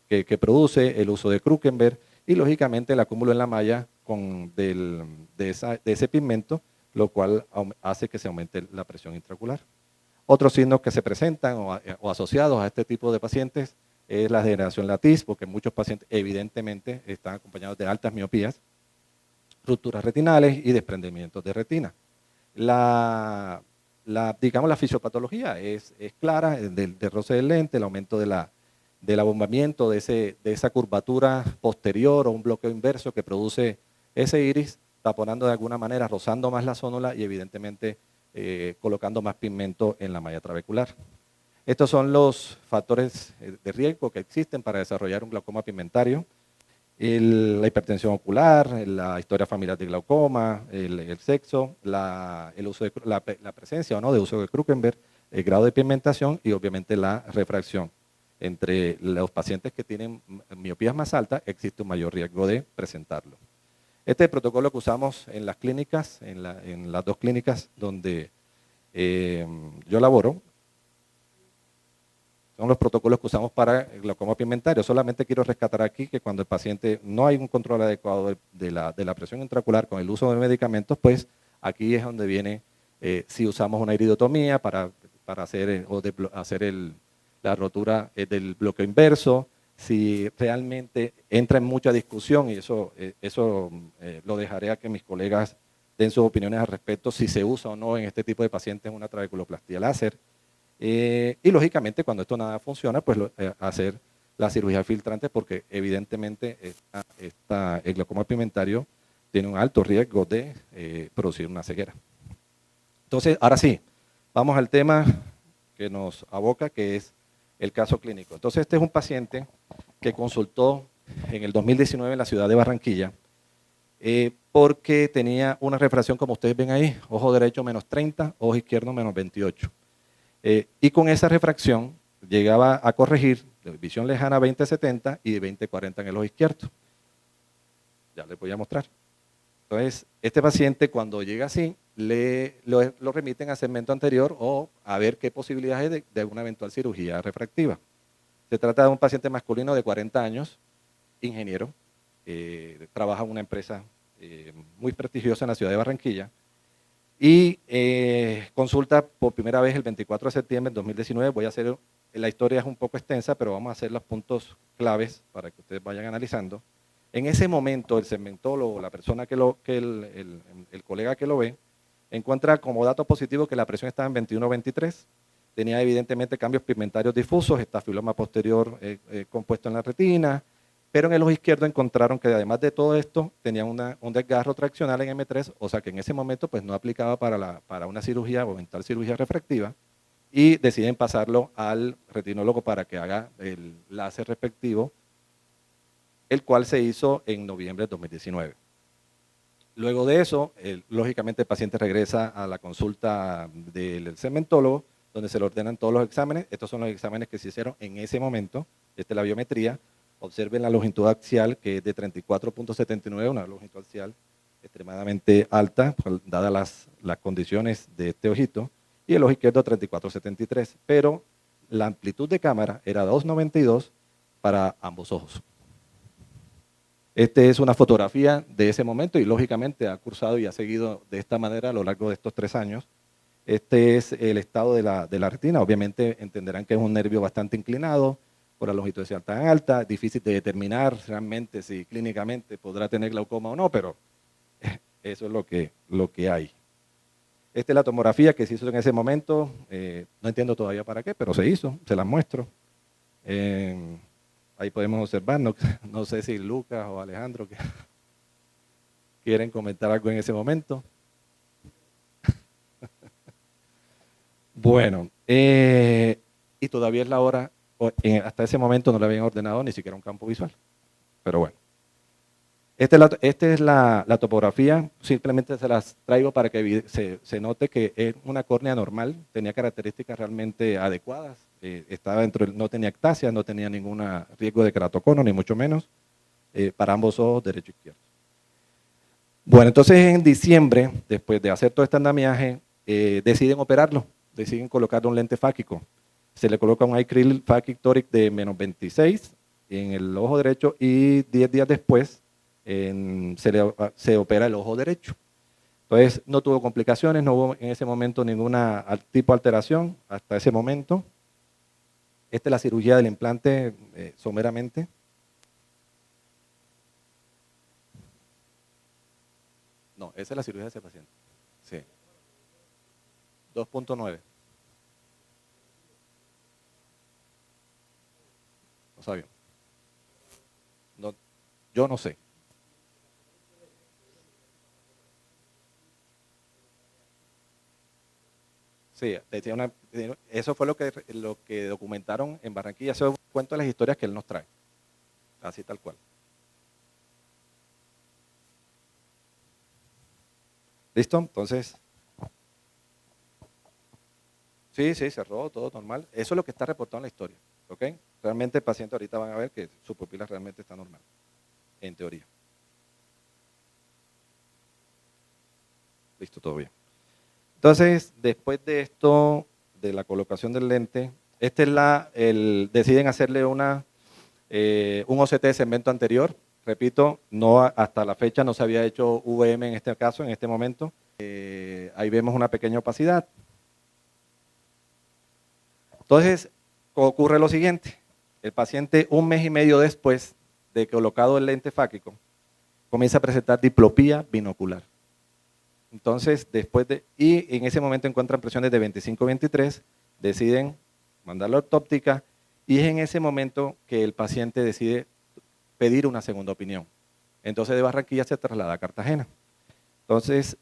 Speaker 2: que produce, el uso de Krukenberg y lógicamente el acúmulo en la malla de ese pigmento, lo cual hace que se aumente la presión intraocular. Otros signos que se presentan o asociados a este tipo de pacientes es la degeneración latiz, porque muchos pacientes evidentemente están acompañados de altas miopías, rupturas retinales y desprendimientos de retina. Digamos, la fisiopatología es clara, del roce del lente, el aumento del abombamiento de esa curvatura posterior o un bloqueo inverso que produce ese iris, taponando de alguna manera, rozando más la zónula y evidentemente colocando más pigmento en la malla trabecular. Estos son los factores de riesgo que existen para desarrollar un glaucoma pigmentario. La hipertensión ocular, la historia familiar de glaucoma, el sexo, la presencia o no de uso de Krukenberg, el grado de pigmentación y obviamente la refracción. Entre los pacientes que tienen miopías más altas existe un mayor riesgo de presentarlo. Este es el protocolo que usamos en las clínicas, en las dos clínicas donde yo laboro. Son los protocolos que usamos para el glaucoma pigmentario. Solamente quiero rescatar aquí que cuando el paciente no hay un control adecuado de la presión intraocular con el uso de medicamentos, pues aquí es donde viene si usamos una iridotomía para hacer la rotura del bloqueo inverso, si realmente entra en mucha discusión, y eso lo dejaré a que mis colegas den sus opiniones al respecto, si se usa o no en este tipo de pacientes una trabeculoplastía láser. Y lógicamente cuando esto nada funciona, pues hacer la cirugía filtrante porque evidentemente el glaucoma pigmentario tiene un alto riesgo de producir una ceguera. Entonces, ahora sí, vamos al tema que nos aboca, que es el caso clínico. Entonces, este es un paciente que consultó en el 2019 en la ciudad de Barranquilla porque tenía una refracción, como ustedes ven ahí, ojo derecho menos 30, ojo izquierdo menos 28. Y con esa refracción llegaba a corregir de visión lejana 20/70 y de 20/40 en el ojo izquierdo. Ya les voy a mostrar. Entonces, este paciente cuando llega así, lo remiten a segmento anterior o a ver qué posibilidades hay de una eventual cirugía refractiva. Se trata de un paciente masculino de 40 años, ingeniero, trabaja en una empresa muy prestigiosa en la ciudad de Barranquilla, y consulta por primera vez el 24 de septiembre de 2019. La historia es un poco extensa, pero vamos a hacer los puntos claves para que ustedes vayan analizando. En ese momento, el segmentólogo, la persona el colega que lo ve, encuentra como dato positivo que la presión estaba en 21/23, tenía evidentemente cambios pigmentarios difusos, estafiloma posterior compuesto en la retina, pero en el ojo izquierdo encontraron que además de todo esto tenía un desgarro traccional en M3, o sea que en ese momento pues no aplicaba para una cirugía o eventual cirugía refractiva, y deciden pasarlo al retinólogo para que haga el láser respectivo, el cual se hizo en noviembre de 2019. Luego de eso, lógicamente el paciente regresa a la consulta del segmentólogo, donde se le ordenan todos los exámenes. Estos son los exámenes que se hicieron en ese momento. Esta es la biometría. Observen la longitud axial, que es de 34.79, una longitud axial extremadamente alta, dadas las condiciones de este ojito, y el ojo izquierdo 34.73, pero la amplitud de cámara era 2.92 para ambos ojos. Esta es una fotografía de ese momento y lógicamente ha cursado y ha seguido de esta manera a lo largo de estos 3 años. Este es el estado de la retina. Obviamente entenderán que es un nervio bastante inclinado, por la longitud axial tan alta, difícil de determinar realmente si clínicamente podrá tener glaucoma o no, pero eso es lo que hay. Esta es la tomografía que se hizo en ese momento. No entiendo todavía para qué, pero se hizo, se las muestro. Ahí podemos observar, no sé si Lucas o Alejandro quieren comentar algo en ese momento. Bueno, y todavía es la hora, hasta ese momento no le habían ordenado ni siquiera un campo visual, pero bueno. Esta es la topografía, simplemente se las traigo para que se note que es una córnea normal, tenía características realmente adecuadas, estaba no tenía ectasia, no tenía ningún riesgo de keratocono, ni mucho menos, para ambos ojos, derecho e izquierdo. Bueno, entonces en diciembre, después de hacer todo este andamiaje, deciden operarlo, deciden colocarle un lente fáquico. Se le coloca un iCril Phakic Toric de -26 en el ojo derecho y 10 días después se opera el ojo derecho. Entonces no tuvo complicaciones, no hubo en ese momento ninguna tipo de alteración hasta ese momento. Esta es la cirugía del implante someramente. No, esa es la cirugía de ese paciente. Sí. 2.9. No sabía. No, yo no sé. Sí, eso fue lo que documentaron en Barranquilla. Eso cuento de las historias que él nos trae. Así tal cual. ¿Listo? Entonces, sí, cerró, todo normal. Eso es lo que está reportado en la historia. ¿Ok? Realmente el paciente ahorita van a ver que su pupila realmente está normal, en teoría. Listo, todo bien. Entonces, después de esto, de la colocación del lente, deciden hacerle un OCT de segmento anterior. Repito, hasta la fecha no se había hecho VM en este caso, en este momento. Ahí vemos una pequeña opacidad. Entonces, ocurre lo siguiente. El paciente, 1 mes y medio después de colocado el lente fáquico, comienza a presentar diplopía binocular. Entonces, y en ese momento encuentran presiones de 25-23, deciden mandarlo a ortóptica y es en ese momento que el paciente decide pedir una segunda opinión. Entonces, de Barranquilla se traslada a Cartagena. Entonces,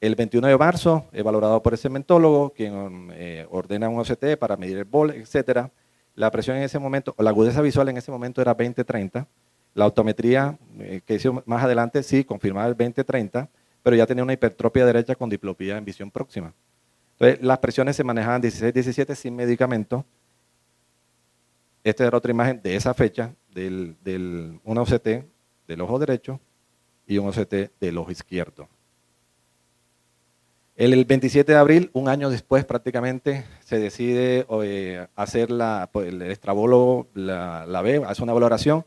Speaker 2: el 21 de marzo es valorado por el segmentólogo, quien ordena un OCT para medir el BOL, etc. La presión en ese momento, o la agudeza visual en ese momento era 20-30. La optometría que hizo más adelante sí confirmaba el 20-30, pero ya tenía una hipertropia derecha con diplopía en visión próxima. Entonces, las presiones se manejaban 16-17 sin medicamento. Esta era otra imagen de esa fecha, un OCT del ojo derecho y un OCT del ojo izquierdo. El 27 de abril, un año después prácticamente, se decide hacer el extrabólogo la ve, hace una valoración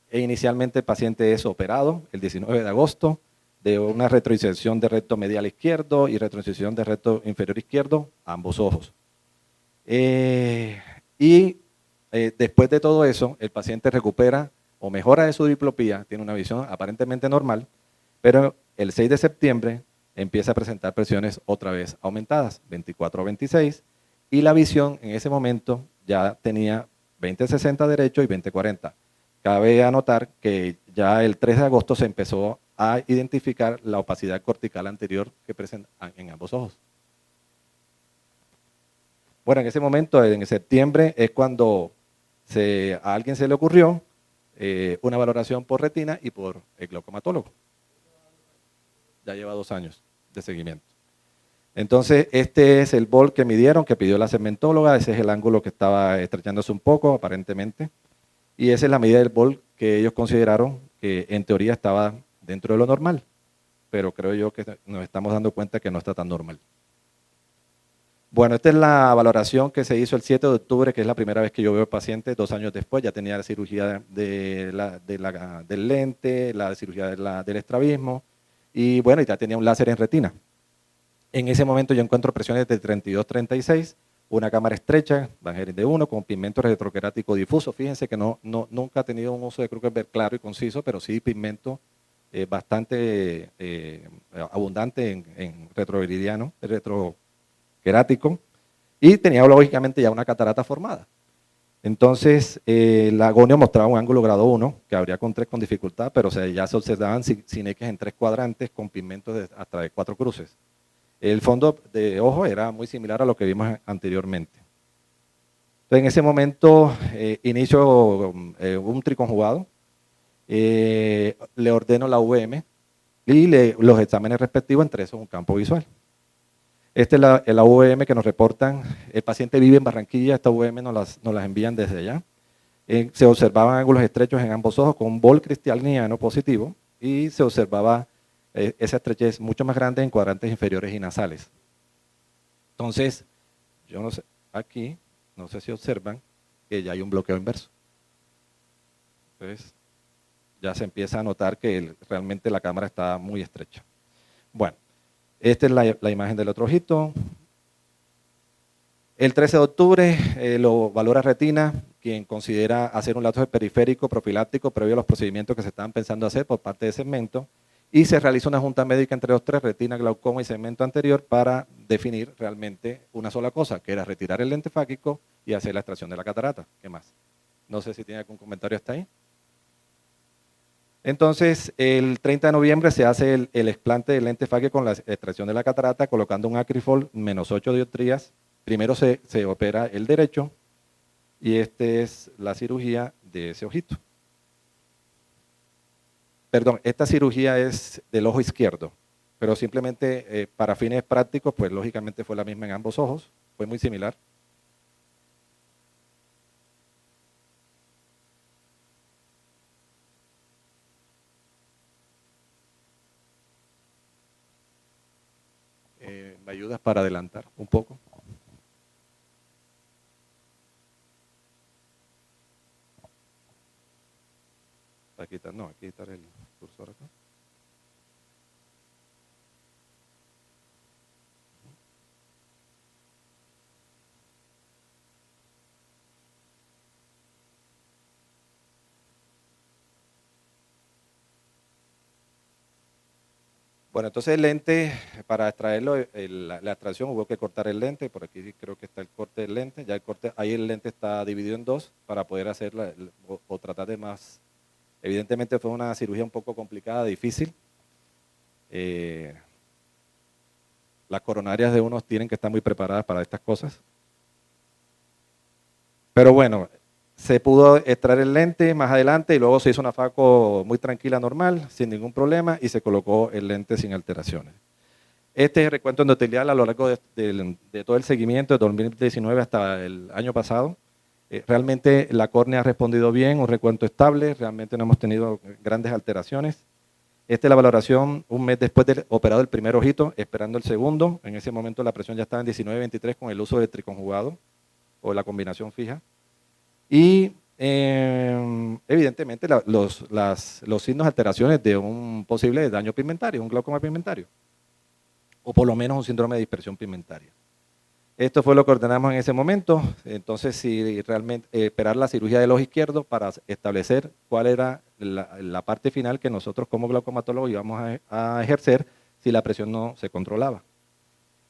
Speaker 2: e inicialmente el paciente es operado el 19 de agosto de una retroinserción de recto medial izquierdo y retroinserción de recto inferior izquierdo, ambos ojos. Después de todo eso, el paciente recupera o mejora de su diplopía, tiene una visión aparentemente normal, pero el 6 de septiembre empieza a presentar presiones otra vez aumentadas, 24-26, y la visión en ese momento ya tenía 20-60 derecho y 20-40. Cabe anotar que ya el 3 de agosto se empezó a identificar la opacidad cortical anterior que presenta en ambos ojos. Bueno, en ese momento, en septiembre, es cuando a alguien se le ocurrió una valoración por retina y por el glaucomatólogo. Ya lleva 2 años de seguimiento. Entonces, este es el bol que midieron, que pidió la segmentóloga, ese es el ángulo que estaba estrechándose un poco, aparentemente, y esa es la medida del bol que ellos consideraron que en teoría estaba dentro de lo normal, pero creo yo que nos estamos dando cuenta que no está tan normal. Bueno, esta es la valoración que se hizo el 7 de octubre, que es la primera vez que yo veo al paciente, 2 años después, ya tenía la cirugía del lente, la cirugía del estrabismo, y bueno, ya tenía un láser en retina. En ese momento yo encuentro presiones de 32-36, una cámara estrecha, Van Heeren de 1, con pigmento retroquerático difuso. Fíjense que nunca ha tenido un uso de Krukenberg claro y conciso, pero sí pigmento bastante abundante en retroviridiano, retroquerático, y tenía lógicamente ya una catarata formada. Entonces, el agonio mostraba un ángulo grado 1, que habría con 3 con dificultad, pero ya se observaban cineques en 3 cuadrantes con pigmentos hasta de 4 cruces. El fondo de ojo era muy similar a lo que vimos anteriormente. Entonces, en ese momento inicio un triconjugado, le ordeno la VM y los exámenes respectivos, entre esos un campo visual. Esta es la VM que nos reportan, el paciente vive en Barranquilla, esta VM nos las envían desde allá. Se observaban ángulos estrechos en ambos ojos con un bol cristaliniano positivo y se observaba esa estrechez mucho más grande en cuadrantes inferiores y nasales. Entonces, yo no sé, aquí, no sé si observan que ya hay un bloqueo inverso. Entonces, ya se empieza a notar que realmente la cámara está muy estrecha. Bueno, esta es la imagen del otro ojito. El 13 de octubre lo valora retina, quien considera hacer un láser periférico profiláctico previo a los procedimientos que se estaban pensando hacer por parte de segmento, y se realiza una junta médica entre los 3, retina, glaucoma y segmento anterior, para definir realmente una sola cosa, que era retirar el lente fáquico y hacer la extracción de la catarata. ¿Qué más? No sé si tiene algún comentario hasta ahí. Entonces, el 30 de noviembre se hace el explante del lente fáquico con la extracción de la catarata, colocando un Acrifol -8 dioptrías. Primero se opera el derecho, y esta es la cirugía de ese ojito. Perdón, esta cirugía es del ojo izquierdo, pero simplemente para fines prácticos, pues lógicamente fue la misma en ambos ojos, fue muy similar. ¿Me ayudas para adelantar un poco? Aquí está, no, aquí está el cursor acá. Bueno, entonces el lente, para extraerlo, la extracción hubo que cortar el lente, por aquí creo que está el corte del lente, ya ahí el lente está dividido en 2 para poder hacer o tratar de más. Evidentemente fue una cirugía un poco complicada, difícil. Las coronarias de unos tienen que estar muy preparadas para estas cosas. Pero bueno, se pudo extraer el lente más adelante y luego se hizo una faco muy tranquila, normal, sin ningún problema, y se colocó el lente sin alteraciones. Este es el recuento endotelial a lo largo de todo el seguimiento de 2019 hasta el año pasado. Realmente la córnea ha respondido bien, un recuento estable, realmente no hemos tenido grandes alteraciones. Esta es la valoración un mes después de operado el primer ojito, esperando el segundo. En ese momento la presión ya estaba en 19-23 con el uso del triconjugado o la combinación fija. Y evidentemente los signos de alteraciones de un posible daño pigmentario, un glaucoma pigmentario, o por lo menos un síndrome de dispersión pigmentaria. Esto fue lo que ordenamos en ese momento. Entonces, si realmente esperar la cirugía del ojo izquierdo para establecer cuál era la parte final que nosotros como glaucomatólogos íbamos a ejercer si la presión no se controlaba.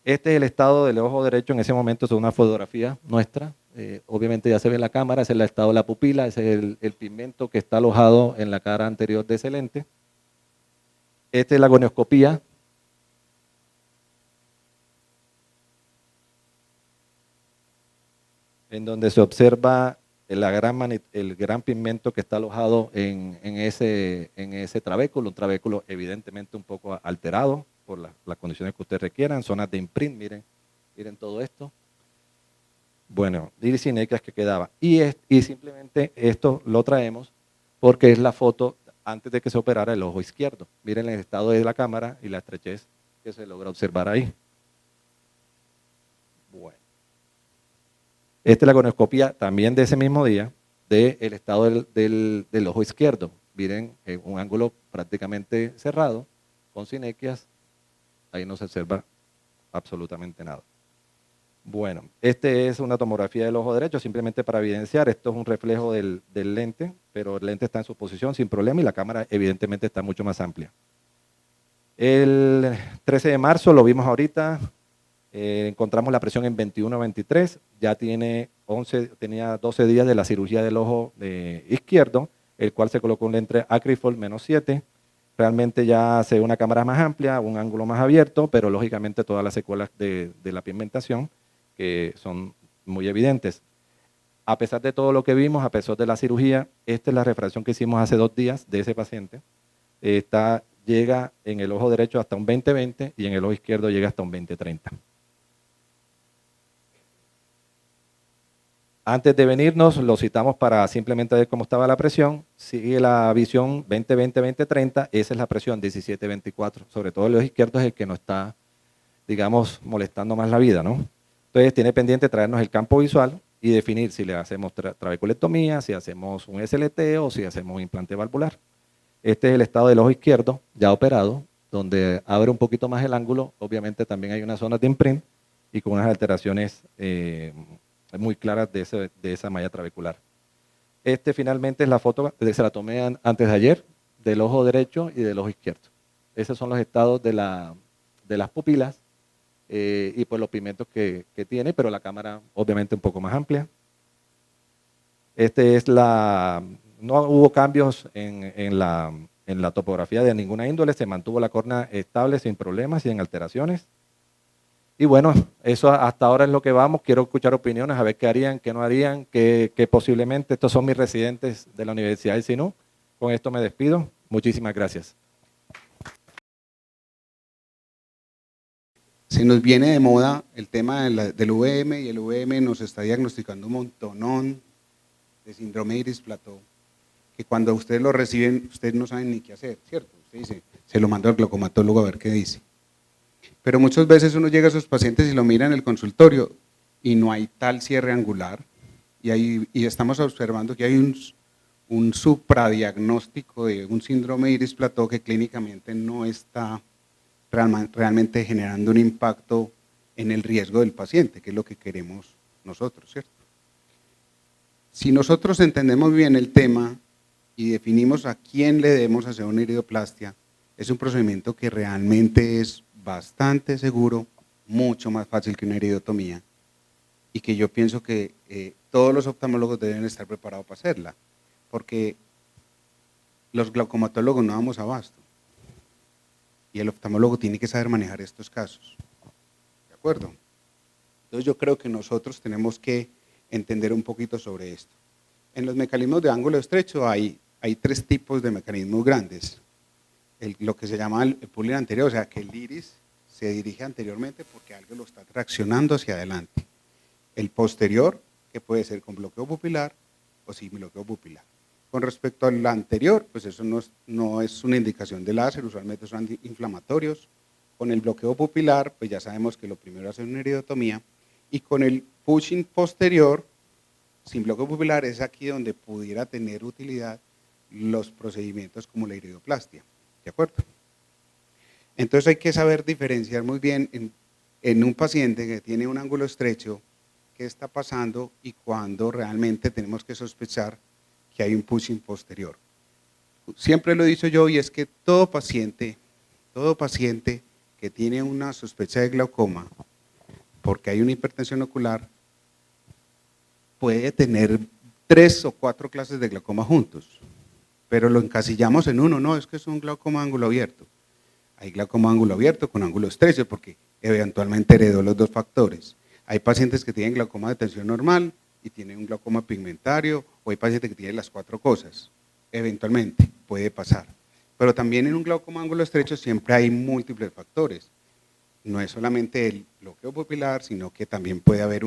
Speaker 2: Este es el estado del ojo derecho en ese momento, es una fotografía nuestra. Obviamente ya se ve en la cámara, ese es el estado de la pupila, ese es el pigmento que está alojado en la cara anterior de ese lente. Esta es la gonioscopía. en donde se observa el gran pigmento que está alojado en ese trabéculo, un trabéculo evidentemente un poco alterado por las condiciones que ustedes requieran, zonas de imprint, miren todo esto. Bueno, iris sinéqueas que quedaba. Y simplemente esto lo traemos porque es la foto antes de que se operara el ojo izquierdo. Miren el estado de la cámara y la estrechez que se logra observar ahí. Bueno. Esta es la conoscopía también de ese mismo día del estado del ojo izquierdo. Miren, un ángulo prácticamente cerrado, con sinéquias, ahí no se observa absolutamente nada. Bueno, este es una tomografía del ojo derecho, simplemente para evidenciar, esto es un reflejo del lente, pero el lente está en su posición sin problema y la cámara evidentemente está mucho más amplia. El 13 de marzo, lo vimos ahorita, encontramos la presión en 21-23, ya tenía 12 días de la cirugía del ojo izquierdo, el cual se colocó un lente Acrifold -7, realmente ya se ve una cámara más amplia, un ángulo más abierto, pero lógicamente todas las secuelas de la pigmentación que son muy evidentes. A pesar de todo lo que vimos, a pesar de la cirugía, esta es la refracción que hicimos hace 2 días de ese paciente. Llega en el ojo derecho hasta un 20-20 y en el ojo izquierdo llega hasta un 20-30. Antes de venirnos, lo citamos para simplemente ver cómo estaba la presión. Sigue la visión 20-20-20-30, esa es la presión 17-24. Sobre todo el ojo izquierdo es el que nos está, digamos, molestando más la vida, ¿no? Entonces tiene pendiente traernos el campo visual y definir si le hacemos trabeculectomía, si hacemos un SLT o si hacemos un implante valvular. Este es el estado del ojo izquierdo, ya operado, donde abre un poquito más el ángulo. Obviamente también hay unas zonas de imprint y con unas alteraciones muy claras de esa malla trabecular. Finalmente es la foto, se la tomé antes de ayer, del ojo derecho y del ojo izquierdo. Esos son los estados de las pupilas y pues los pigmentos que tiene, pero la cámara obviamente un poco más amplia. No hubo cambios en la topografía de ninguna índole, se mantuvo la córnea estable sin problemas y sin alteraciones. Y bueno, eso hasta ahora es lo que vamos. Quiero escuchar opiniones, a ver qué harían, qué no harían, qué posiblemente. Estos son mis residentes de la Universidad del Sinú. Con esto me despido. Muchísimas gracias.
Speaker 4: Se nos viene de moda el tema del VM y el VM nos está diagnosticando un montonón de síndrome iris-plató, que cuando ustedes lo reciben, ustedes no saben ni qué hacer, ¿cierto? Usted dice, se lo mando al glaucomatólogo a ver qué dice. Pero muchas veces uno llega a esos pacientes y lo mira en el consultorio y no hay tal cierre angular y estamos observando que hay un supradiagnóstico de un síndrome iris-plató que clínicamente no está realmente generando un impacto en el riesgo del paciente, que es lo que queremos nosotros, ¿cierto? Si nosotros entendemos bien el tema y definimos a quién le debemos hacer una iridoplastia, es un procedimiento que realmente es bastante seguro, mucho más fácil que una iridotomía y que yo pienso que todos los oftalmólogos deben estar preparados para hacerla, porque los glaucomatólogos no damos abasto. Y el oftalmólogo tiene que saber manejar estos casos, ¿de acuerdo? Entonces yo creo que nosotros tenemos que entender un poquito sobre esto. En los mecanismos de ángulo estrecho hay 3 tipos de mecanismos grandes. Lo que se llama el pulling anterior, o sea que el iris se dirige anteriormente porque algo lo está traccionando hacia adelante. El posterior, que puede ser con bloqueo pupilar o sin bloqueo pupilar. Con respecto al anterior, pues eso no es una indicación de láser, usualmente son antiinflamatorios. Con el bloqueo pupilar, pues ya sabemos que lo primero es hacer una iridotomía. Y con el pushing posterior, sin bloqueo pupilar, es aquí donde pudiera tener utilidad los procedimientos como la iridoplastia. ¿De acuerdo? Entonces hay que saber diferenciar muy bien en un paciente que tiene un ángulo estrecho, qué está pasando y cuándo realmente tenemos que sospechar que hay un pushing posterior. Siempre lo he dicho yo y es que todo paciente que tiene una sospecha de glaucoma, porque hay una hipertensión ocular, puede tener 3 o 4 clases de glaucoma juntos, pero lo encasillamos en uno, no, es que es un glaucoma ángulo abierto. Hay glaucoma ángulo abierto con ángulo estrecho porque eventualmente heredó los 2 factores. Hay pacientes que tienen glaucoma de tensión normal y tiene un glaucoma pigmentario, o hay pacientes que tienen las 4 cosas. Eventualmente puede pasar. Pero también en un glaucoma ángulo estrecho siempre hay múltiples factores. No es solamente el bloqueo pupilar, sino que también puede haber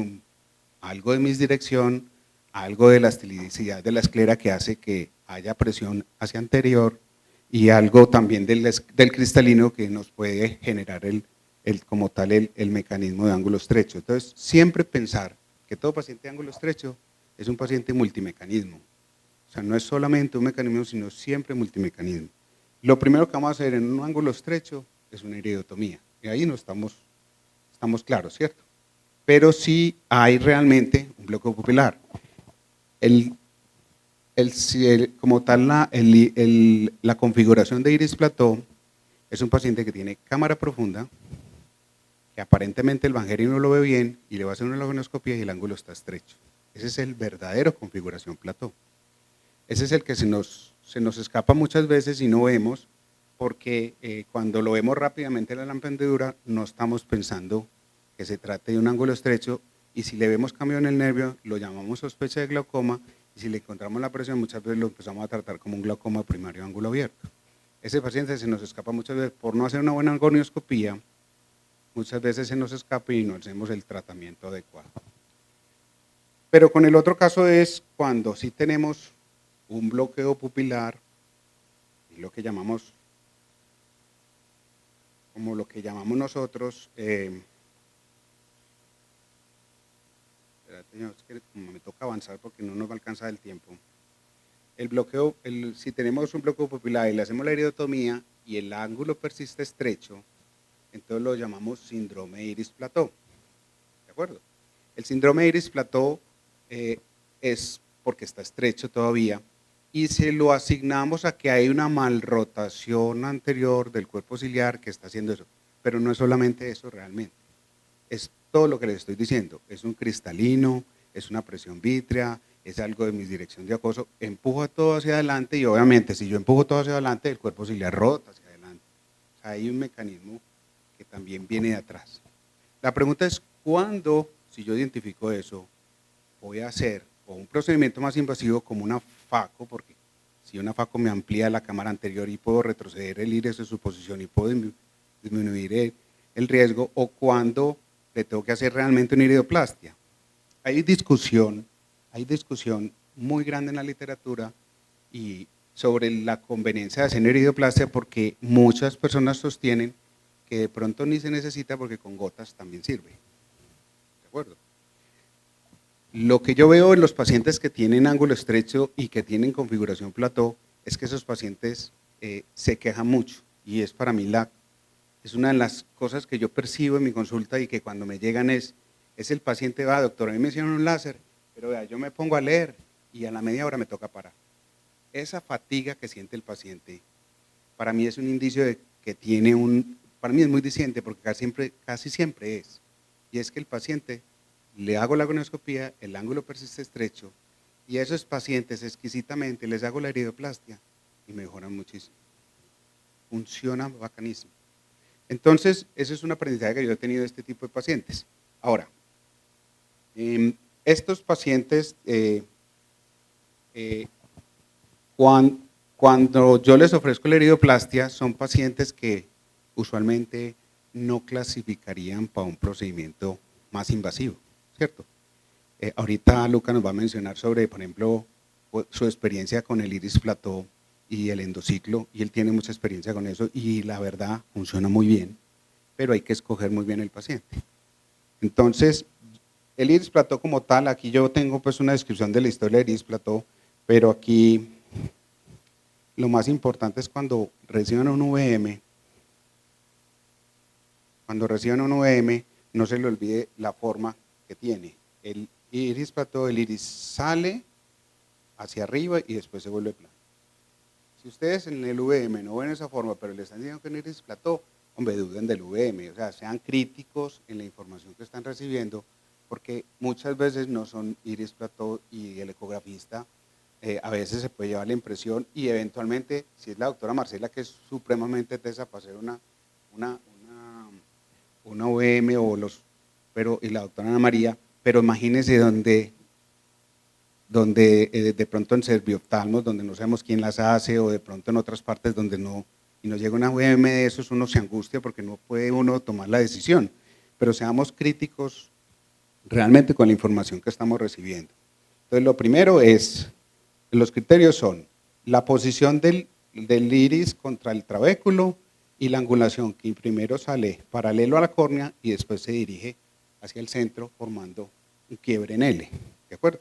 Speaker 4: algo de misdirección, algo de la elasticidad de la esclera que hace que haya presión hacia anterior y algo también del cristalino que nos puede generar como tal el mecanismo de ángulo estrecho. Entonces, siempre pensar que todo paciente de ángulo estrecho es un paciente multimecanismo. O sea, no es solamente un mecanismo, sino siempre multimecanismo. Lo primero que vamos a hacer en un ángulo estrecho es una iridotomía. Y ahí no estamos claros, ¿cierto? Pero sí hay realmente un bloqueo pupilar. Como tal, la configuración de iris plató es un paciente que tiene cámara profunda, que aparentemente el Bangerio no lo ve bien y le va a hacer una lagonoscopia y el ángulo está estrecho. Ese es el verdadero configuración plató. Ese es el que se nos escapa muchas veces y no vemos, porque cuando lo vemos rápidamente en la lampendedura no estamos pensando que se trate de un ángulo estrecho, y si le vemos cambio en el nervio lo llamamos sospecha de glaucoma, y si le encontramos la presión muchas veces lo empezamos a tratar como un glaucoma primario de ángulo abierto. Ese paciente se nos escapa muchas veces por no hacer una buena gonioscopía, muchas veces se nos escapa y no hacemos el tratamiento adecuado. Pero con el otro caso es cuando sí tenemos un bloqueo pupilar, y lo que llamamos, como lo que llamamos nosotros, espérate, es que me toca avanzar porque no nos va a alcanzar el tiempo. El bloqueo, si tenemos un bloqueo pupilar y le hacemos la iridotomía y el ángulo persiste estrecho, entonces lo llamamos síndrome iris plató. ¿De acuerdo? El síndrome iris plató es porque está estrecho todavía y se lo asignamos a que hay una malrotación anterior del cuerpo ciliar que está haciendo eso. Pero no es solamente eso realmente. Es todo lo que les estoy diciendo. Es un cristalino, es una presión vítrea, es algo de misdirección de acoso. Empuja todo hacia adelante y obviamente si yo empujo todo hacia adelante, el cuerpo ciliar rota hacia adelante. O sea, hay un mecanismo que también viene de atrás. La pregunta es, ¿cuándo, si yo identifico eso, voy a hacer o un procedimiento más invasivo como una FACO? Porque si una FACO me amplía la cámara anterior y puedo retroceder el iris de su posición y puedo disminuir el riesgo, o cuando le tengo que hacer realmente una iridoplastia. Hay discusión muy grande en la literatura y sobre la conveniencia de hacer una iridoplastia, porque muchas personas sostienen que de pronto ni se necesita porque con gotas también sirve. ¿De acuerdo? Lo que yo veo en los pacientes que tienen ángulo estrecho y que tienen configuración plató es que esos pacientes se quejan mucho, y es para mí es una de las cosas que yo percibo en mi consulta, y que cuando me llegan es el paciente, va, doctor, a mí me hicieron un láser, pero vea, yo me pongo a leer y a la media hora me toca parar. Esa fatiga que siente el paciente, para mí es un indicio de que para mí es muy diciente, porque casi siempre es, y es que el paciente, le hago la gonioscopía, el ángulo persiste estrecho, y a esos pacientes exquisitamente les hago la iridoplastia y mejoran muchísimo. Funciona bacanísimo. Entonces, eso es un aprendizaje que yo he tenido de este tipo de pacientes. Ahora, estos pacientes, cuando yo les ofrezco la iridoplastia, son pacientes que usualmente no clasificarían para un procedimiento más invasivo, ¿cierto? Ahorita Luca nos va a mencionar sobre, por ejemplo, su experiencia con el iris plató y el endociclo, y él tiene mucha experiencia con eso y la verdad funciona muy bien, pero hay que escoger muy bien el paciente. Entonces, el iris plató como tal, aquí yo tengo pues una descripción de la historia del iris plató, pero aquí lo más importante es cuando reciban un VM. Cuando reciban un VM, no se le olvide la forma que tiene. El iris plató, el iris sale hacia arriba y después se vuelve plano. Si ustedes en el VM no ven esa forma, pero le están diciendo que es un iris plató, hombre, duden del VM, o sea, sean críticos en la información que están recibiendo, porque muchas veces no son iris plató y el ecografista a veces se puede llevar la impresión, y eventualmente, si es la doctora Marcela, que es supremamente tesa para hacer una VM, y la doctora Ana María, pero imagínense donde donde de pronto en servioftalmos, donde no sabemos quién las hace, o de pronto en otras partes donde no, y nos llega una VM de esos, uno se angustia porque no puede uno tomar la decisión, pero seamos críticos realmente con la información que estamos recibiendo. Entonces lo primero es, los criterios son la posición del iris contra el trabéculo y la angulación, que primero sale paralelo a la córnea y después se dirige hacia el centro formando un quiebre en L, ¿de acuerdo?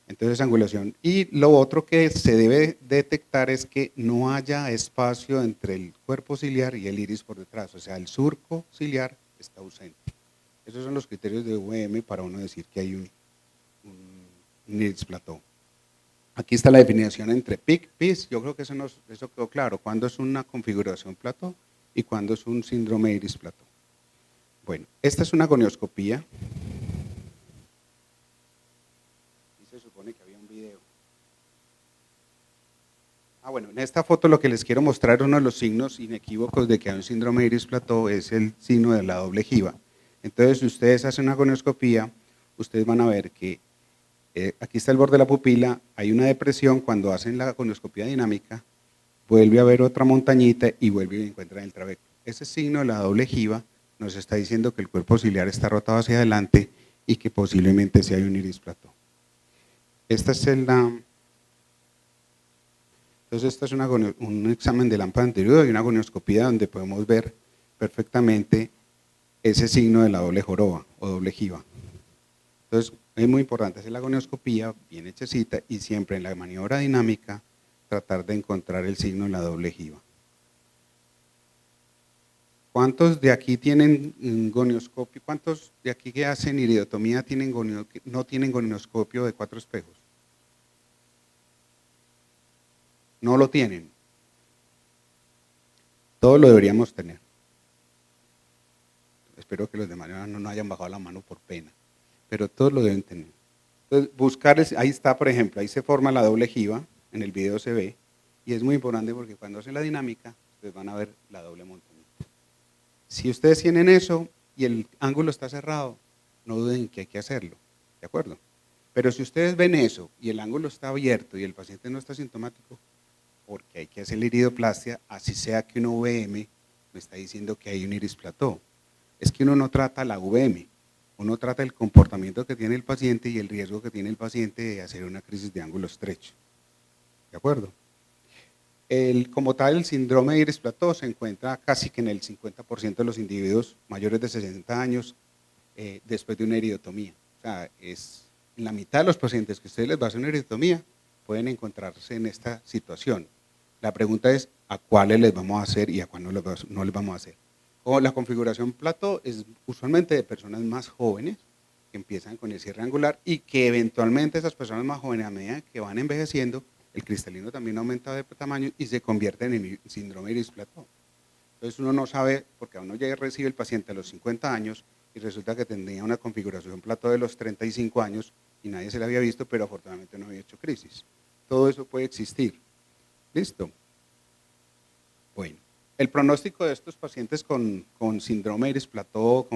Speaker 4: Entonces angulación. Y lo otro que se debe detectar es que no haya espacio entre el cuerpo ciliar y el iris por detrás, o sea, el surco ciliar está ausente. Esos son los criterios de VM para uno decir que hay un iris plató. Aquí está la definición entre PIC, PIS, yo creo que eso quedó claro, cuándo es una configuración plató y cuándo es un síndrome iris plató. Bueno, esta es una gonioscopía. Se supone que había un video. Bueno, en esta foto lo que les quiero mostrar, uno de los signos inequívocos de que hay un síndrome iris plató es el signo de la doble jiba. Entonces, si ustedes hacen una gonioscopía, ustedes van a ver que aquí está el borde de la pupila, hay una depresión, cuando hacen la gonioscopía dinámica, vuelve a haber otra montañita y vuelve y encuentran el trabéculo. Ese signo de la doble jiba nos está diciendo que el cuerpo ciliar está rotado hacia adelante y que posiblemente sí hay un iris plató. Entonces esta es un examen de lámpara anterior y una gonioscopía donde podemos ver perfectamente ese signo de la doble joroba o doble jiba. Entonces es muy importante hacer la gonioscopía bien hechecita y siempre en la maniobra dinámica tratar de encontrar el signo de la doble jiba. ¿Cuántos de aquí tienen gonioscopio? ¿Cuántos de aquí que hacen iridotomía no tienen gonioscopio de 4 espejos? No lo tienen. Todos lo deberíamos tener. Espero que los demás no hayan bajado la mano por pena, pero todos lo deben tener. Entonces, buscar, ahí está, por ejemplo, ahí se forma la doble jiba, en el video se ve, y es muy importante porque cuando hacen la dinámica, ustedes van a ver la doble montañita. Si ustedes tienen eso y el ángulo está cerrado, no duden que hay que hacerlo, ¿de acuerdo? Pero si ustedes ven eso y el ángulo está abierto y el paciente no está sintomático, porque hay que hacer la iridoplastia, así sea que una VM me está diciendo que hay un iris plató. Es que uno no trata la VM, uno trata el comportamiento que tiene el paciente y el riesgo que tiene el paciente de hacer una crisis de ángulo estrecho. ¿De acuerdo? Como tal, el síndrome de iris plató se encuentra casi que en el 50% de los individuos mayores de 60 años después de una iridotomía. O sea, es en la mitad de los pacientes que ustedes les va a hacer una iridotomía pueden encontrarse en esta situación. La pregunta es a cuáles les vamos a hacer y a cuáles no les vamos a hacer. O la configuración plató es usualmente de personas más jóvenes que empiezan con el cierre angular y que eventualmente esas personas más jóvenes a medida que van envejeciendo, el cristalino también aumenta de tamaño y se convierte en síndrome iris plató. Entonces uno no sabe, porque a uno ya recibe el paciente a los 50 años y resulta que tenía una configuración plató de los 35 años y nadie se la había visto, pero afortunadamente no había hecho crisis. Todo eso puede existir. ¿Listo? Bueno, el pronóstico de estos pacientes con síndrome iris plató o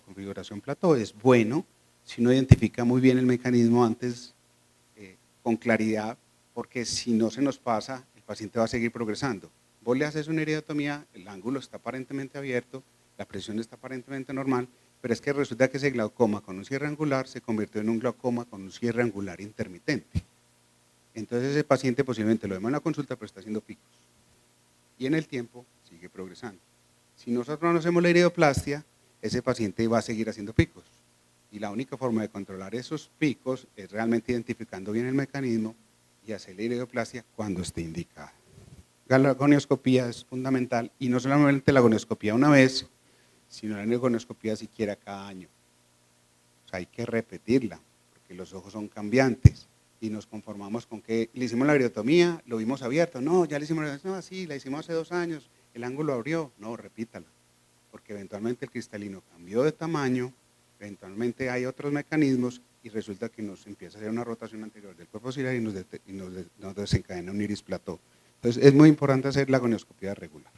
Speaker 4: configuración plató es bueno si uno identifica muy bien el mecanismo antes con claridad, porque si no se nos pasa, el paciente va a seguir progresando. Vos le haces una iridotomía, el ángulo está aparentemente abierto, la presión está aparentemente normal, pero es que resulta que ese glaucoma con un cierre angular se convirtió en un glaucoma con un cierre angular intermitente. Entonces ese paciente posiblemente lo vemos en la consulta, pero está haciendo picos. Y en el tiempo sigue progresando. Si nosotros no hacemos la iridoplastia, ese paciente va a seguir haciendo picos. Y la única forma de controlar esos picos es realmente identificando bien el mecanismo y hacer la iridoplastia cuando esté indicada. La gonioscopía es fundamental y no solamente la gonioscopía una vez, sino la gonioscopía siquiera cada año. O sea, hay que repetirla porque los ojos son cambiantes y nos conformamos con que le hicimos la iridotomía, lo vimos abierto, no, ya le hicimos la no, sí, la hicimos hace 2 años, el ángulo abrió, no, repítala, porque eventualmente el cristalino cambió de tamaño, eventualmente hay otros mecanismos y resulta que nos empieza a hacer una rotación anterior del cuerpo ciliar y nos desencadena un iris plató. Entonces es muy importante hacer la gonioscopía regular.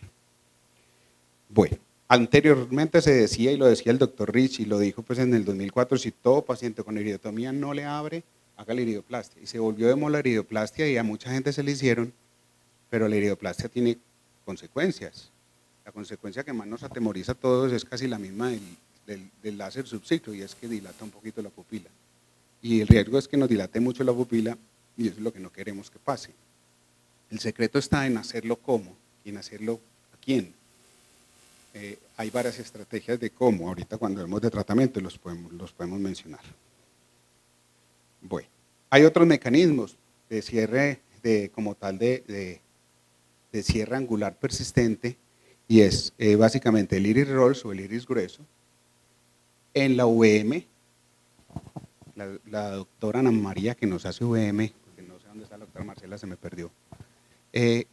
Speaker 4: Bueno, anteriormente se decía, y lo decía el doctor Rich, y lo dijo pues en el 2004, si todo paciente con iridotomía no le abre, haga la iridoplastia. Y se volvió de moda la iridoplastia y a mucha gente se le hicieron, pero la iridoplastia tiene consecuencias. La consecuencia que más nos atemoriza a todos es casi la misma del láser subciclo, y es que dilata un poquito la pupila. Y el riesgo es que nos dilate mucho la pupila, y eso es lo que no queremos que pase. El secreto está en hacerlo cómo, y en hacerlo a quién. Hay varias estrategias de cómo, ahorita cuando hablemos de tratamiento los podemos mencionar. Bueno, hay otros mecanismos de cierre, como tal de cierre angular persistente, y es básicamente el iris rolls o el iris grueso. En la VM, la doctora Ana María que nos hace VM, porque no sé dónde está la doctora Marcela, se me perdió.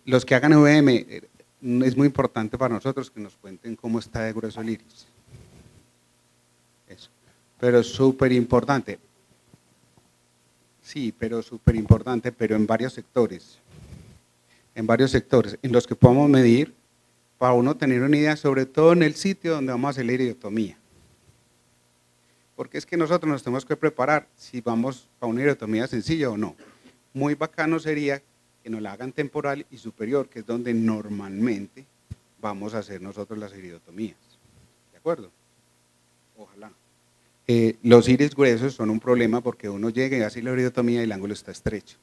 Speaker 4: Los que hagan VM, es muy importante para nosotros que nos cuenten cómo está de grueso el iris. Eso. Pero es súper importante. Sí, pero súper importante, pero en varios sectores. En varios sectores en los que podamos medir para uno tener una idea, sobre todo en el sitio donde vamos a hacer la iridotomía. Porque es que nosotros nos tenemos que preparar si vamos a una iridotomía sencilla o no. Muy bacano sería que nos la hagan temporal y superior, que es donde normalmente vamos a hacer nosotros las iridotomías. ¿De acuerdo? Ojalá. Los iris gruesos son un problema porque uno llega y hace la iridotomía y el ángulo está estrecho.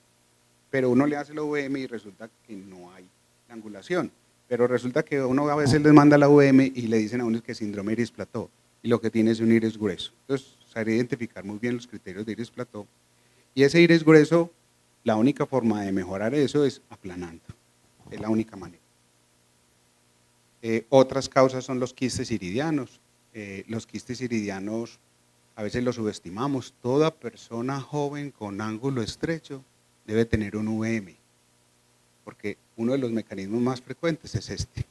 Speaker 4: Pero uno le hace la VM y resulta que no hay angulación. Pero resulta que uno a veces les manda la VM y le dicen a uno que es síndrome iris plató, y lo que tiene es un iris grueso. Entonces, saber identificar muy bien los criterios de iris plató. Y ese iris grueso, la única forma de mejorar eso es aplanando. Es la única manera. Otras causas son los quistes iridianos. Los quistes iridianos a veces los subestimamos. Toda persona joven con ángulo estrecho debe tener un VM, porque uno de los mecanismos más frecuentes es este.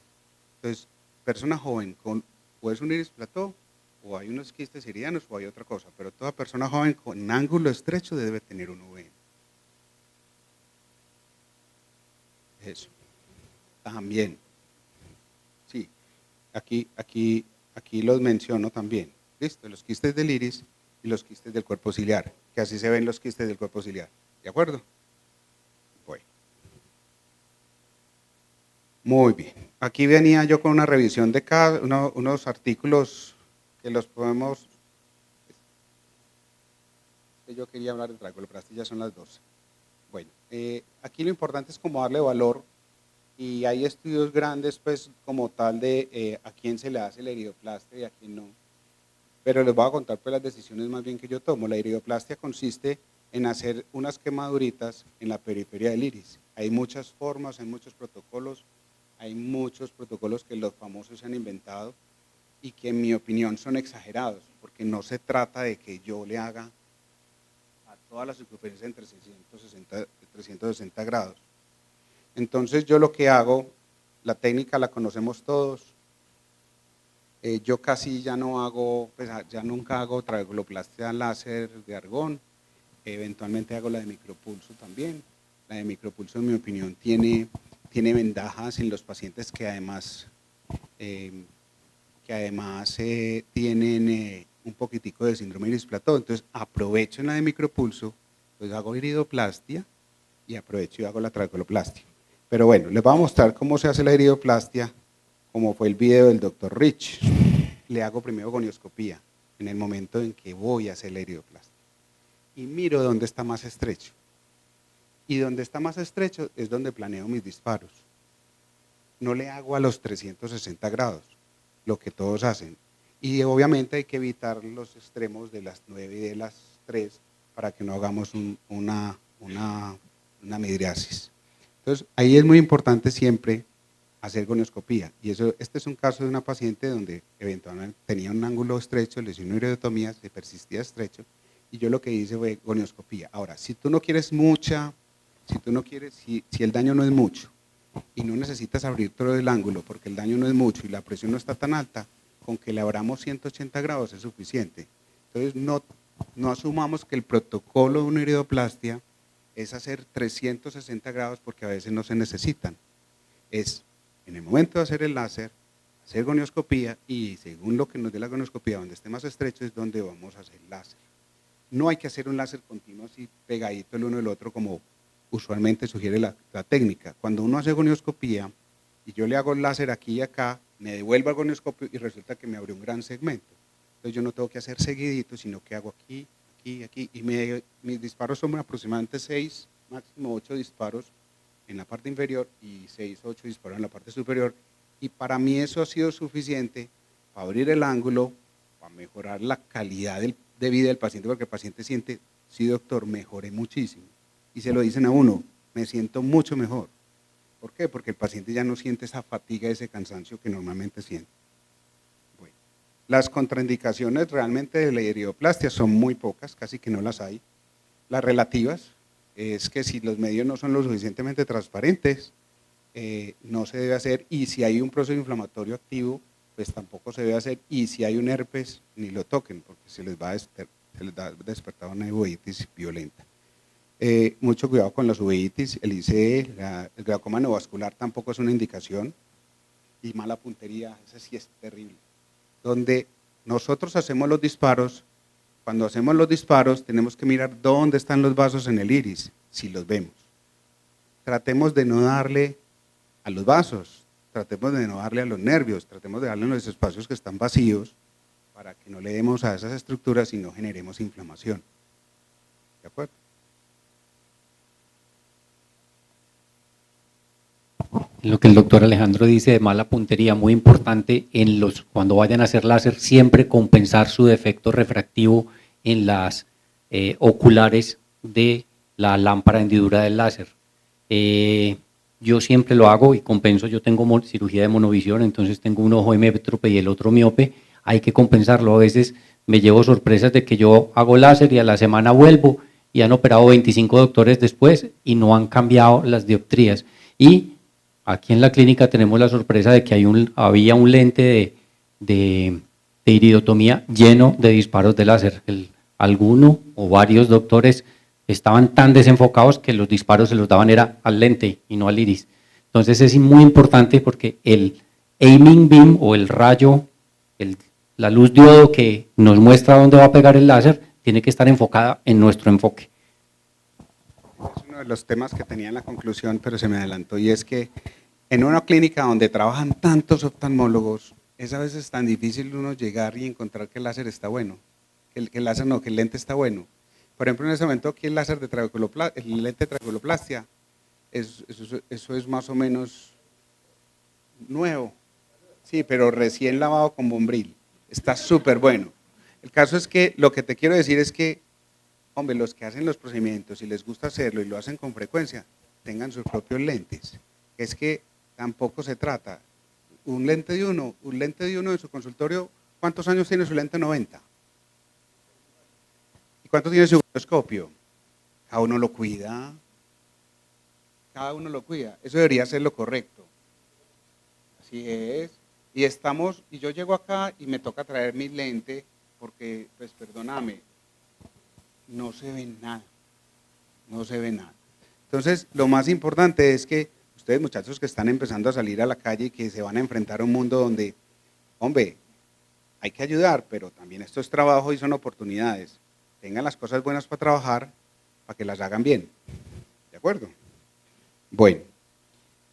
Speaker 4: Entonces, persona joven con, o es un iris plató, o hay unos quistes iridianos, o hay otra cosa, pero toda persona joven con ángulo estrecho debe tener un VM. Eso. También. Sí, aquí los menciono también. ¿Listo? Los quistes del iris y los quistes del cuerpo ciliar, que así se ven los quistes del cuerpo ciliar. ¿De acuerdo? Bueno. Muy bien. Aquí venía yo con una revisión de unos artículos que los podemos. Yo quería hablar de trabeculoplastia, ya son las 12. Bueno, aquí lo importante es como darle valor, y hay estudios grandes pues como tal de a quién se le hace la iridoplastia y a quién no. Pero les voy a contar pues las decisiones más bien que yo tomo. La iridoplastia consiste en hacer unas quemaduritas en la periferia del iris. Hay muchas formas, hay muchos protocolos que los famosos se han inventado y que en mi opinión son exagerados, porque no se trata de que yo le haga a toda la circunferencia en 360 grados. Entonces yo lo que hago, la técnica la conocemos todos. Yo casi ya no hago, pues ya nunca hago trabeculoplastia láser de argón. Eventualmente hago la de micropulso también. La de micropulso, en mi opinión, tiene ventajas en los pacientes que además tienen un poquitico de síndrome iris plató. Entonces aprovecho en la de micropulso, pues hago iridoplastia y aprovecho y hago la trabeculoplastia. Pero bueno, les voy a mostrar cómo se hace la iridoplastia, como fue el video del doctor Rich. Le hago primero gonioscopía en el momento en que voy a hacer la iridoplastia. Y miro dónde está más estrecho. Y donde está más estrecho es donde planeo mis disparos. No le hago a los 360 grados, lo que todos hacen. Y obviamente hay que evitar los extremos de las 9 y de las 3 para que no hagamos una midriasis. Entonces, ahí es muy importante siempre hacer gonioscopía. Y este es un caso de una paciente donde eventualmente tenía un ángulo estrecho, le hice una iridotomía, se persistía estrecho, y yo lo que hice fue gonioscopía. Ahora, si tú no quieres si el daño no es mucho y no necesitas abrir todo el ángulo porque el daño no es mucho y la presión no está tan alta, con que le abramos 180 grados es suficiente. Entonces, no asumamos que el protocolo de una iridoplastia es hacer 360 grados porque a veces no se necesitan. Es en el momento de hacer el láser, hacer gonioscopía, y según lo que nos dé la gonioscopía, donde esté más estrecho es donde vamos a hacer láser. no hay que hacer un láser continuo así pegadito el uno del otro como usualmente sugiere la técnica. Cuando uno hace gonioscopía y yo le hago el láser aquí y acá, me devuelvo al gonioscopio y resulta que me abrió un gran segmento. Entonces yo no tengo que hacer seguidito, sino que hago aquí, aquí, aquí. Y mis disparos son aproximadamente 6, máximo 8 disparos en la parte inferior y 6, 8 disparos en la parte superior. Y para mí eso ha sido suficiente para abrir el ángulo, para mejorar la calidad de vida del paciente, porque el paciente siente, sí doctor, mejoré muchísimo. Y se lo dicen a uno, me siento mucho mejor. ¿Por qué? Porque el paciente ya no siente esa fatiga, ese cansancio que normalmente siente. Bueno, las contraindicaciones realmente de la iridoplastia son muy pocas, casi que no las hay. Las relativas es que si los medios no son lo suficientemente transparentes, no se debe hacer, y si hay un proceso inflamatorio activo, pues tampoco se debe hacer, y si hay un herpes, ni lo toquen, porque se les va a despertar una uveitis violenta. Mucho cuidado con las uveitis, el ICE, el glaucoma neovascular tampoco es una indicación, y mala puntería, esa sí es terrible. Donde nosotros hacemos los disparos, cuando hacemos los disparos tenemos que mirar dónde están los vasos en el iris, si los vemos. Tratemos de no darle a los vasos, tratemos de no darle a los nervios, tratemos de darle en los espacios que están vacíos para que no le demos a esas estructuras y no generemos inflamación. ¿De acuerdo?
Speaker 1: Lo que el doctor Alejandro dice de mala puntería, muy importante cuando vayan a hacer láser, siempre compensar su defecto refractivo en las oculares de la lámpara de hendidura del láser. Yo siempre lo hago y compenso, yo tengo cirugía de monovisión, entonces tengo un ojo hemétrope y el otro miope, hay que compensarlo. A veces me llevo sorpresas de que yo hago láser y a la semana vuelvo y han operado 25 doctores después y no han cambiado las dioptrías. Y aquí en la clínica tenemos la sorpresa de que había un lente de iridotomía lleno de disparos de láser. Alguno o varios doctores estaban tan desenfocados que los disparos se los daban era al lente y no al iris. Entonces es muy importante porque el aiming beam o el rayo, la luz diodo que nos muestra dónde va a pegar el láser, tiene que estar enfocada en nuestro enfoque.
Speaker 4: Es uno de los temas que tenía en la conclusión, pero se me adelantó, y es que en una clínica donde trabajan tantos oftalmólogos, es a veces tan difícil uno llegar y encontrar que el láser está bueno, que el lente está bueno. Por ejemplo, en ese momento aquí el láser de el lente de trabeculoplastia, eso es más o menos nuevo, sí, pero recién lavado con Bombril, está súper bueno. El caso es que lo que te quiero decir es que, hombre, los que hacen los procedimientos y les gusta hacerlo y lo hacen con frecuencia, tengan sus propios lentes. Es que tampoco se trata, un lente de uno en su consultorio, ¿cuántos años tiene su lente? 90. ¿Y cuánto tiene su gonioscopio? Cada uno lo cuida. Cada uno lo cuida. Eso debería ser lo correcto. Así es. Y yo llego acá y me toca traer mi lente porque, pues perdóname, no se ve nada. No se ve nada. Entonces, lo más importante es que ustedes, muchachos que están empezando a salir a la calle y que se van a enfrentar a un mundo donde, hombre, hay que ayudar, pero también esto es trabajo y son oportunidades. Tengan las cosas buenas para trabajar, para que las hagan bien. ¿De acuerdo? Bueno,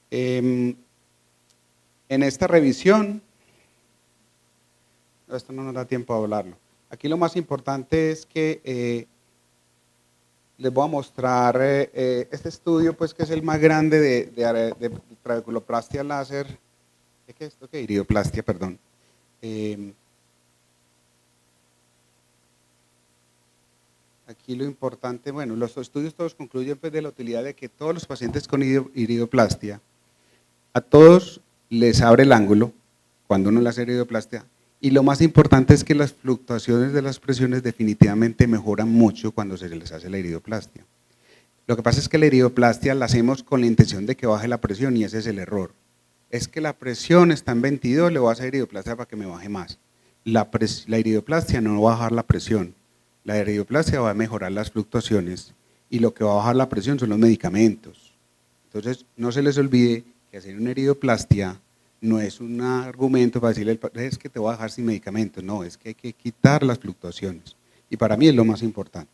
Speaker 4: en esta revisión, esto no nos da tiempo a hablarlo. Aquí lo más importante es que les voy a mostrar este estudio, pues que es el más grande de trabeculoplastia láser, ¿qué es esto? Iridoplastia, perdón. Aquí lo importante, bueno, los estudios todos concluyen pues, de la utilidad de que todos los pacientes con iridoplastia, a todos les abre el ángulo cuando uno le hace iridoplastia, y lo más importante es que las fluctuaciones de las presiones definitivamente mejoran mucho cuando se les hace la iridoplastia. Lo que pasa es que la iridoplastia la hacemos con la intención de que baje la presión y ese es el error. Es que la presión está en 22, le voy a hacer iridoplastia para que me baje más. La iridoplastia no va a bajar la presión. La iridoplastia va a mejorar las fluctuaciones y lo que va a bajar la presión son los medicamentos. Entonces, no se les olvide que hacer una iridoplastia no es un argumento para decirle, es que te voy a dejar sin medicamentos, no, es que hay que quitar las fluctuaciones. Y para mí es lo más importante.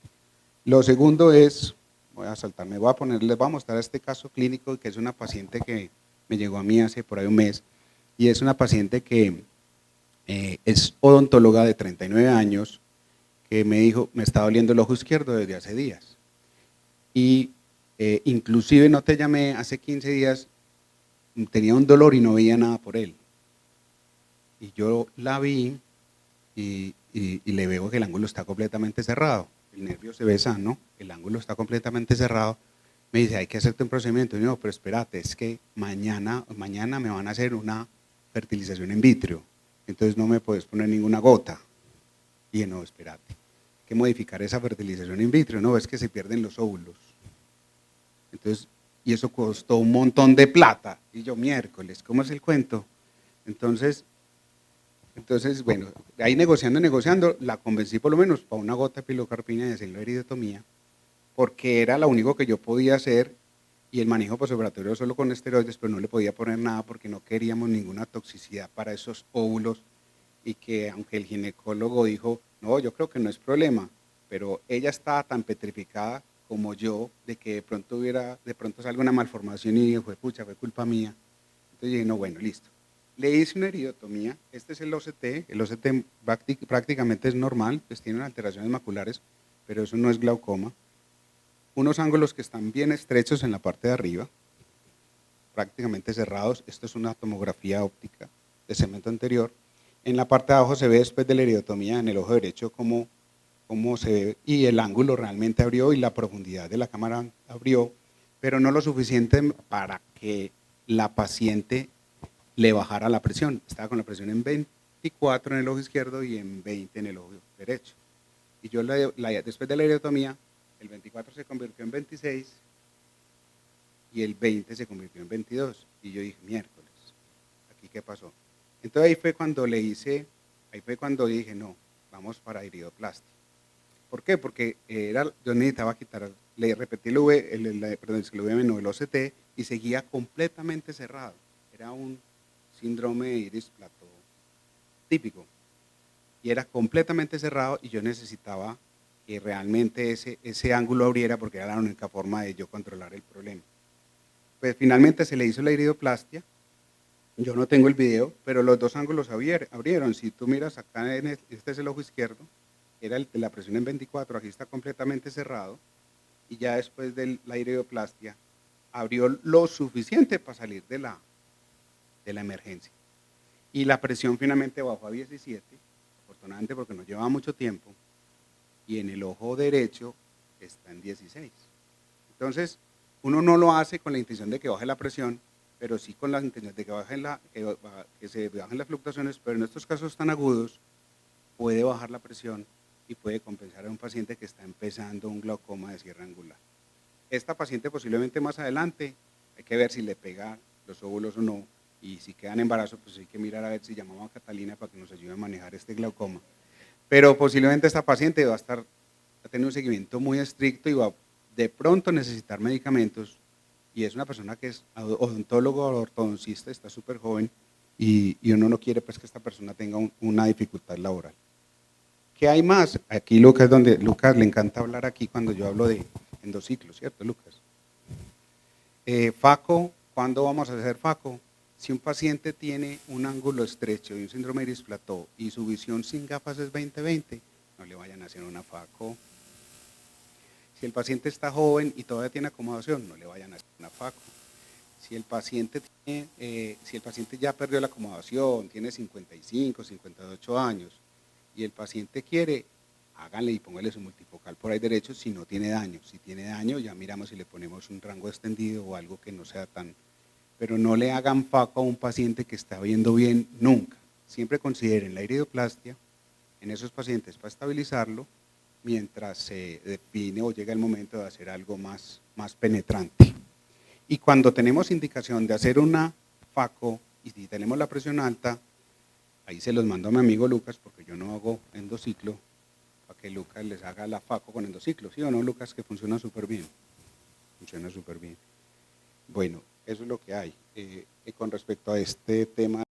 Speaker 4: Lo segundo es, voy a saltarme, les voy a mostrar este caso clínico que es una paciente que me llegó a mí hace por ahí un mes, y es una paciente que es odontóloga de 39 años, que me dijo, me está doliendo el ojo izquierdo desde hace días. Y inclusive no te llamé hace 15 días, tenía un dolor y no veía nada por él. Y yo la vi y le veo que el ángulo está completamente cerrado. El nervio se ve sano, el ángulo está completamente cerrado. Me dice, hay que hacerte un procedimiento. Y yo, no, pero espérate, es que mañana me van a hacer una fertilización in vitro. Entonces no me puedes poner ninguna gota. Y yo, no, espérate, hay que modificar esa fertilización in vitro. No, es que se pierden los óvulos. Entonces, y eso costó un montón de plata. Y yo, miércoles, ¿cómo es el cuento? Entonces, bueno, ahí negociando, la convencí por lo menos para una gota de pilocarpina de hacerlo iridotomía, porque era lo único que yo podía hacer, y el manejo postoperatorio solo con esteroides, pero no le podía poner nada porque no queríamos ninguna toxicidad para esos óvulos, y que aunque el ginecólogo dijo, no, yo creo que no es problema, pero ella estaba tan petrificada como yo, de que de pronto salga una malformación y dijo, pucha, fue culpa mía. Entonces dije, no, bueno, listo. Le hice una iridotomía, este es el OCT prácticamente es normal, pues tienen alteraciones maculares, pero eso no es glaucoma. Unos ángulos que están bien estrechos en la parte de arriba, prácticamente cerrados, esto es una tomografía óptica de segmento anterior. En la parte de abajo se ve después de la iridotomía en el ojo derecho cómo se ve, y el ángulo realmente abrió y la profundidad de la cámara abrió, pero no lo suficiente para que la paciente le bajara la presión. Estaba con la presión en 24 en el ojo izquierdo y en 20 en el ojo derecho. Y yo después de la iridotomía, el 24 se convirtió en 26 y el 20 se convirtió en 22. Y yo dije, miércoles, ¿aquí qué pasó? Entonces ahí fue cuando dije, no, vamos para iridoplastia. ¿Por qué? Porque yo necesitaba le repetí el VM, no, el OCT, y seguía completamente cerrado. Era un síndrome de iris plató típico. Y era completamente cerrado y yo necesitaba que realmente ese ángulo abriera porque era la única forma de yo controlar el problema. Pues finalmente se le hizo la iridoplastia. Yo no tengo el video, pero los dos ángulos abrieron. Si tú miras acá, este es el ojo izquierdo, era el de la presión en 24, aquí está completamente cerrado, y ya después de la iridoplastia abrió lo suficiente para salir de la emergencia. Y la presión finalmente bajó a 17, afortunadamente porque nos llevaba mucho tiempo, y en el ojo derecho está en 16. Entonces, uno no lo hace con la intención de que baje la presión, pero sí con la intención de que se bajen las fluctuaciones, pero en estos casos tan agudos puede bajar la presión y puede compensar a un paciente que está empezando un glaucoma de sierra angular. Esta paciente posiblemente más adelante, hay que ver si le pega los óvulos o no, y si queda en embarazo, pues hay que mirar a ver si llamamos a Catalina para que nos ayude a manejar este glaucoma. Pero posiblemente esta paciente va a tener un seguimiento muy estricto y va de pronto a necesitar medicamentos, y es una persona que es odontólogo o ortodoncista, está súper joven, y uno no quiere pues que esta persona tenga una dificultad laboral. ¿Qué hay más? Aquí Lucas le encanta hablar aquí cuando yo hablo de endociclos, ¿cierto, Lucas? FACO, ¿cuándo vamos a hacer FACO? Si un paciente tiene un ángulo estrecho y un síndrome de iris plató y su visión sin gafas es 20/20, no le vayan a hacer una FACO. Si el paciente está joven y todavía tiene acomodación, no le vayan a hacer una FACO. Si el paciente ya perdió la acomodación, tiene 55, 58 años, y el paciente quiere, háganle y póngale su multifocal por ahí derecho si no tiene daño. Si tiene daño, ya miramos si le ponemos un rango extendido o algo que no sea tan... Pero no le hagan FACO a un paciente que está viendo bien nunca. Siempre consideren la iridoplastia en esos pacientes para estabilizarlo mientras se define o llega el momento de hacer algo más penetrante. Y cuando tenemos indicación de hacer una FACO y si tenemos la presión alta, ahí se los mando a mi amigo Lucas, porque yo no hago endociclo, para que Lucas les haga la FACO con endociclo. ¿Sí o no, Lucas? Que funciona súper bien. Funciona súper bien. Bueno, eso es lo que hay. Con respecto a este tema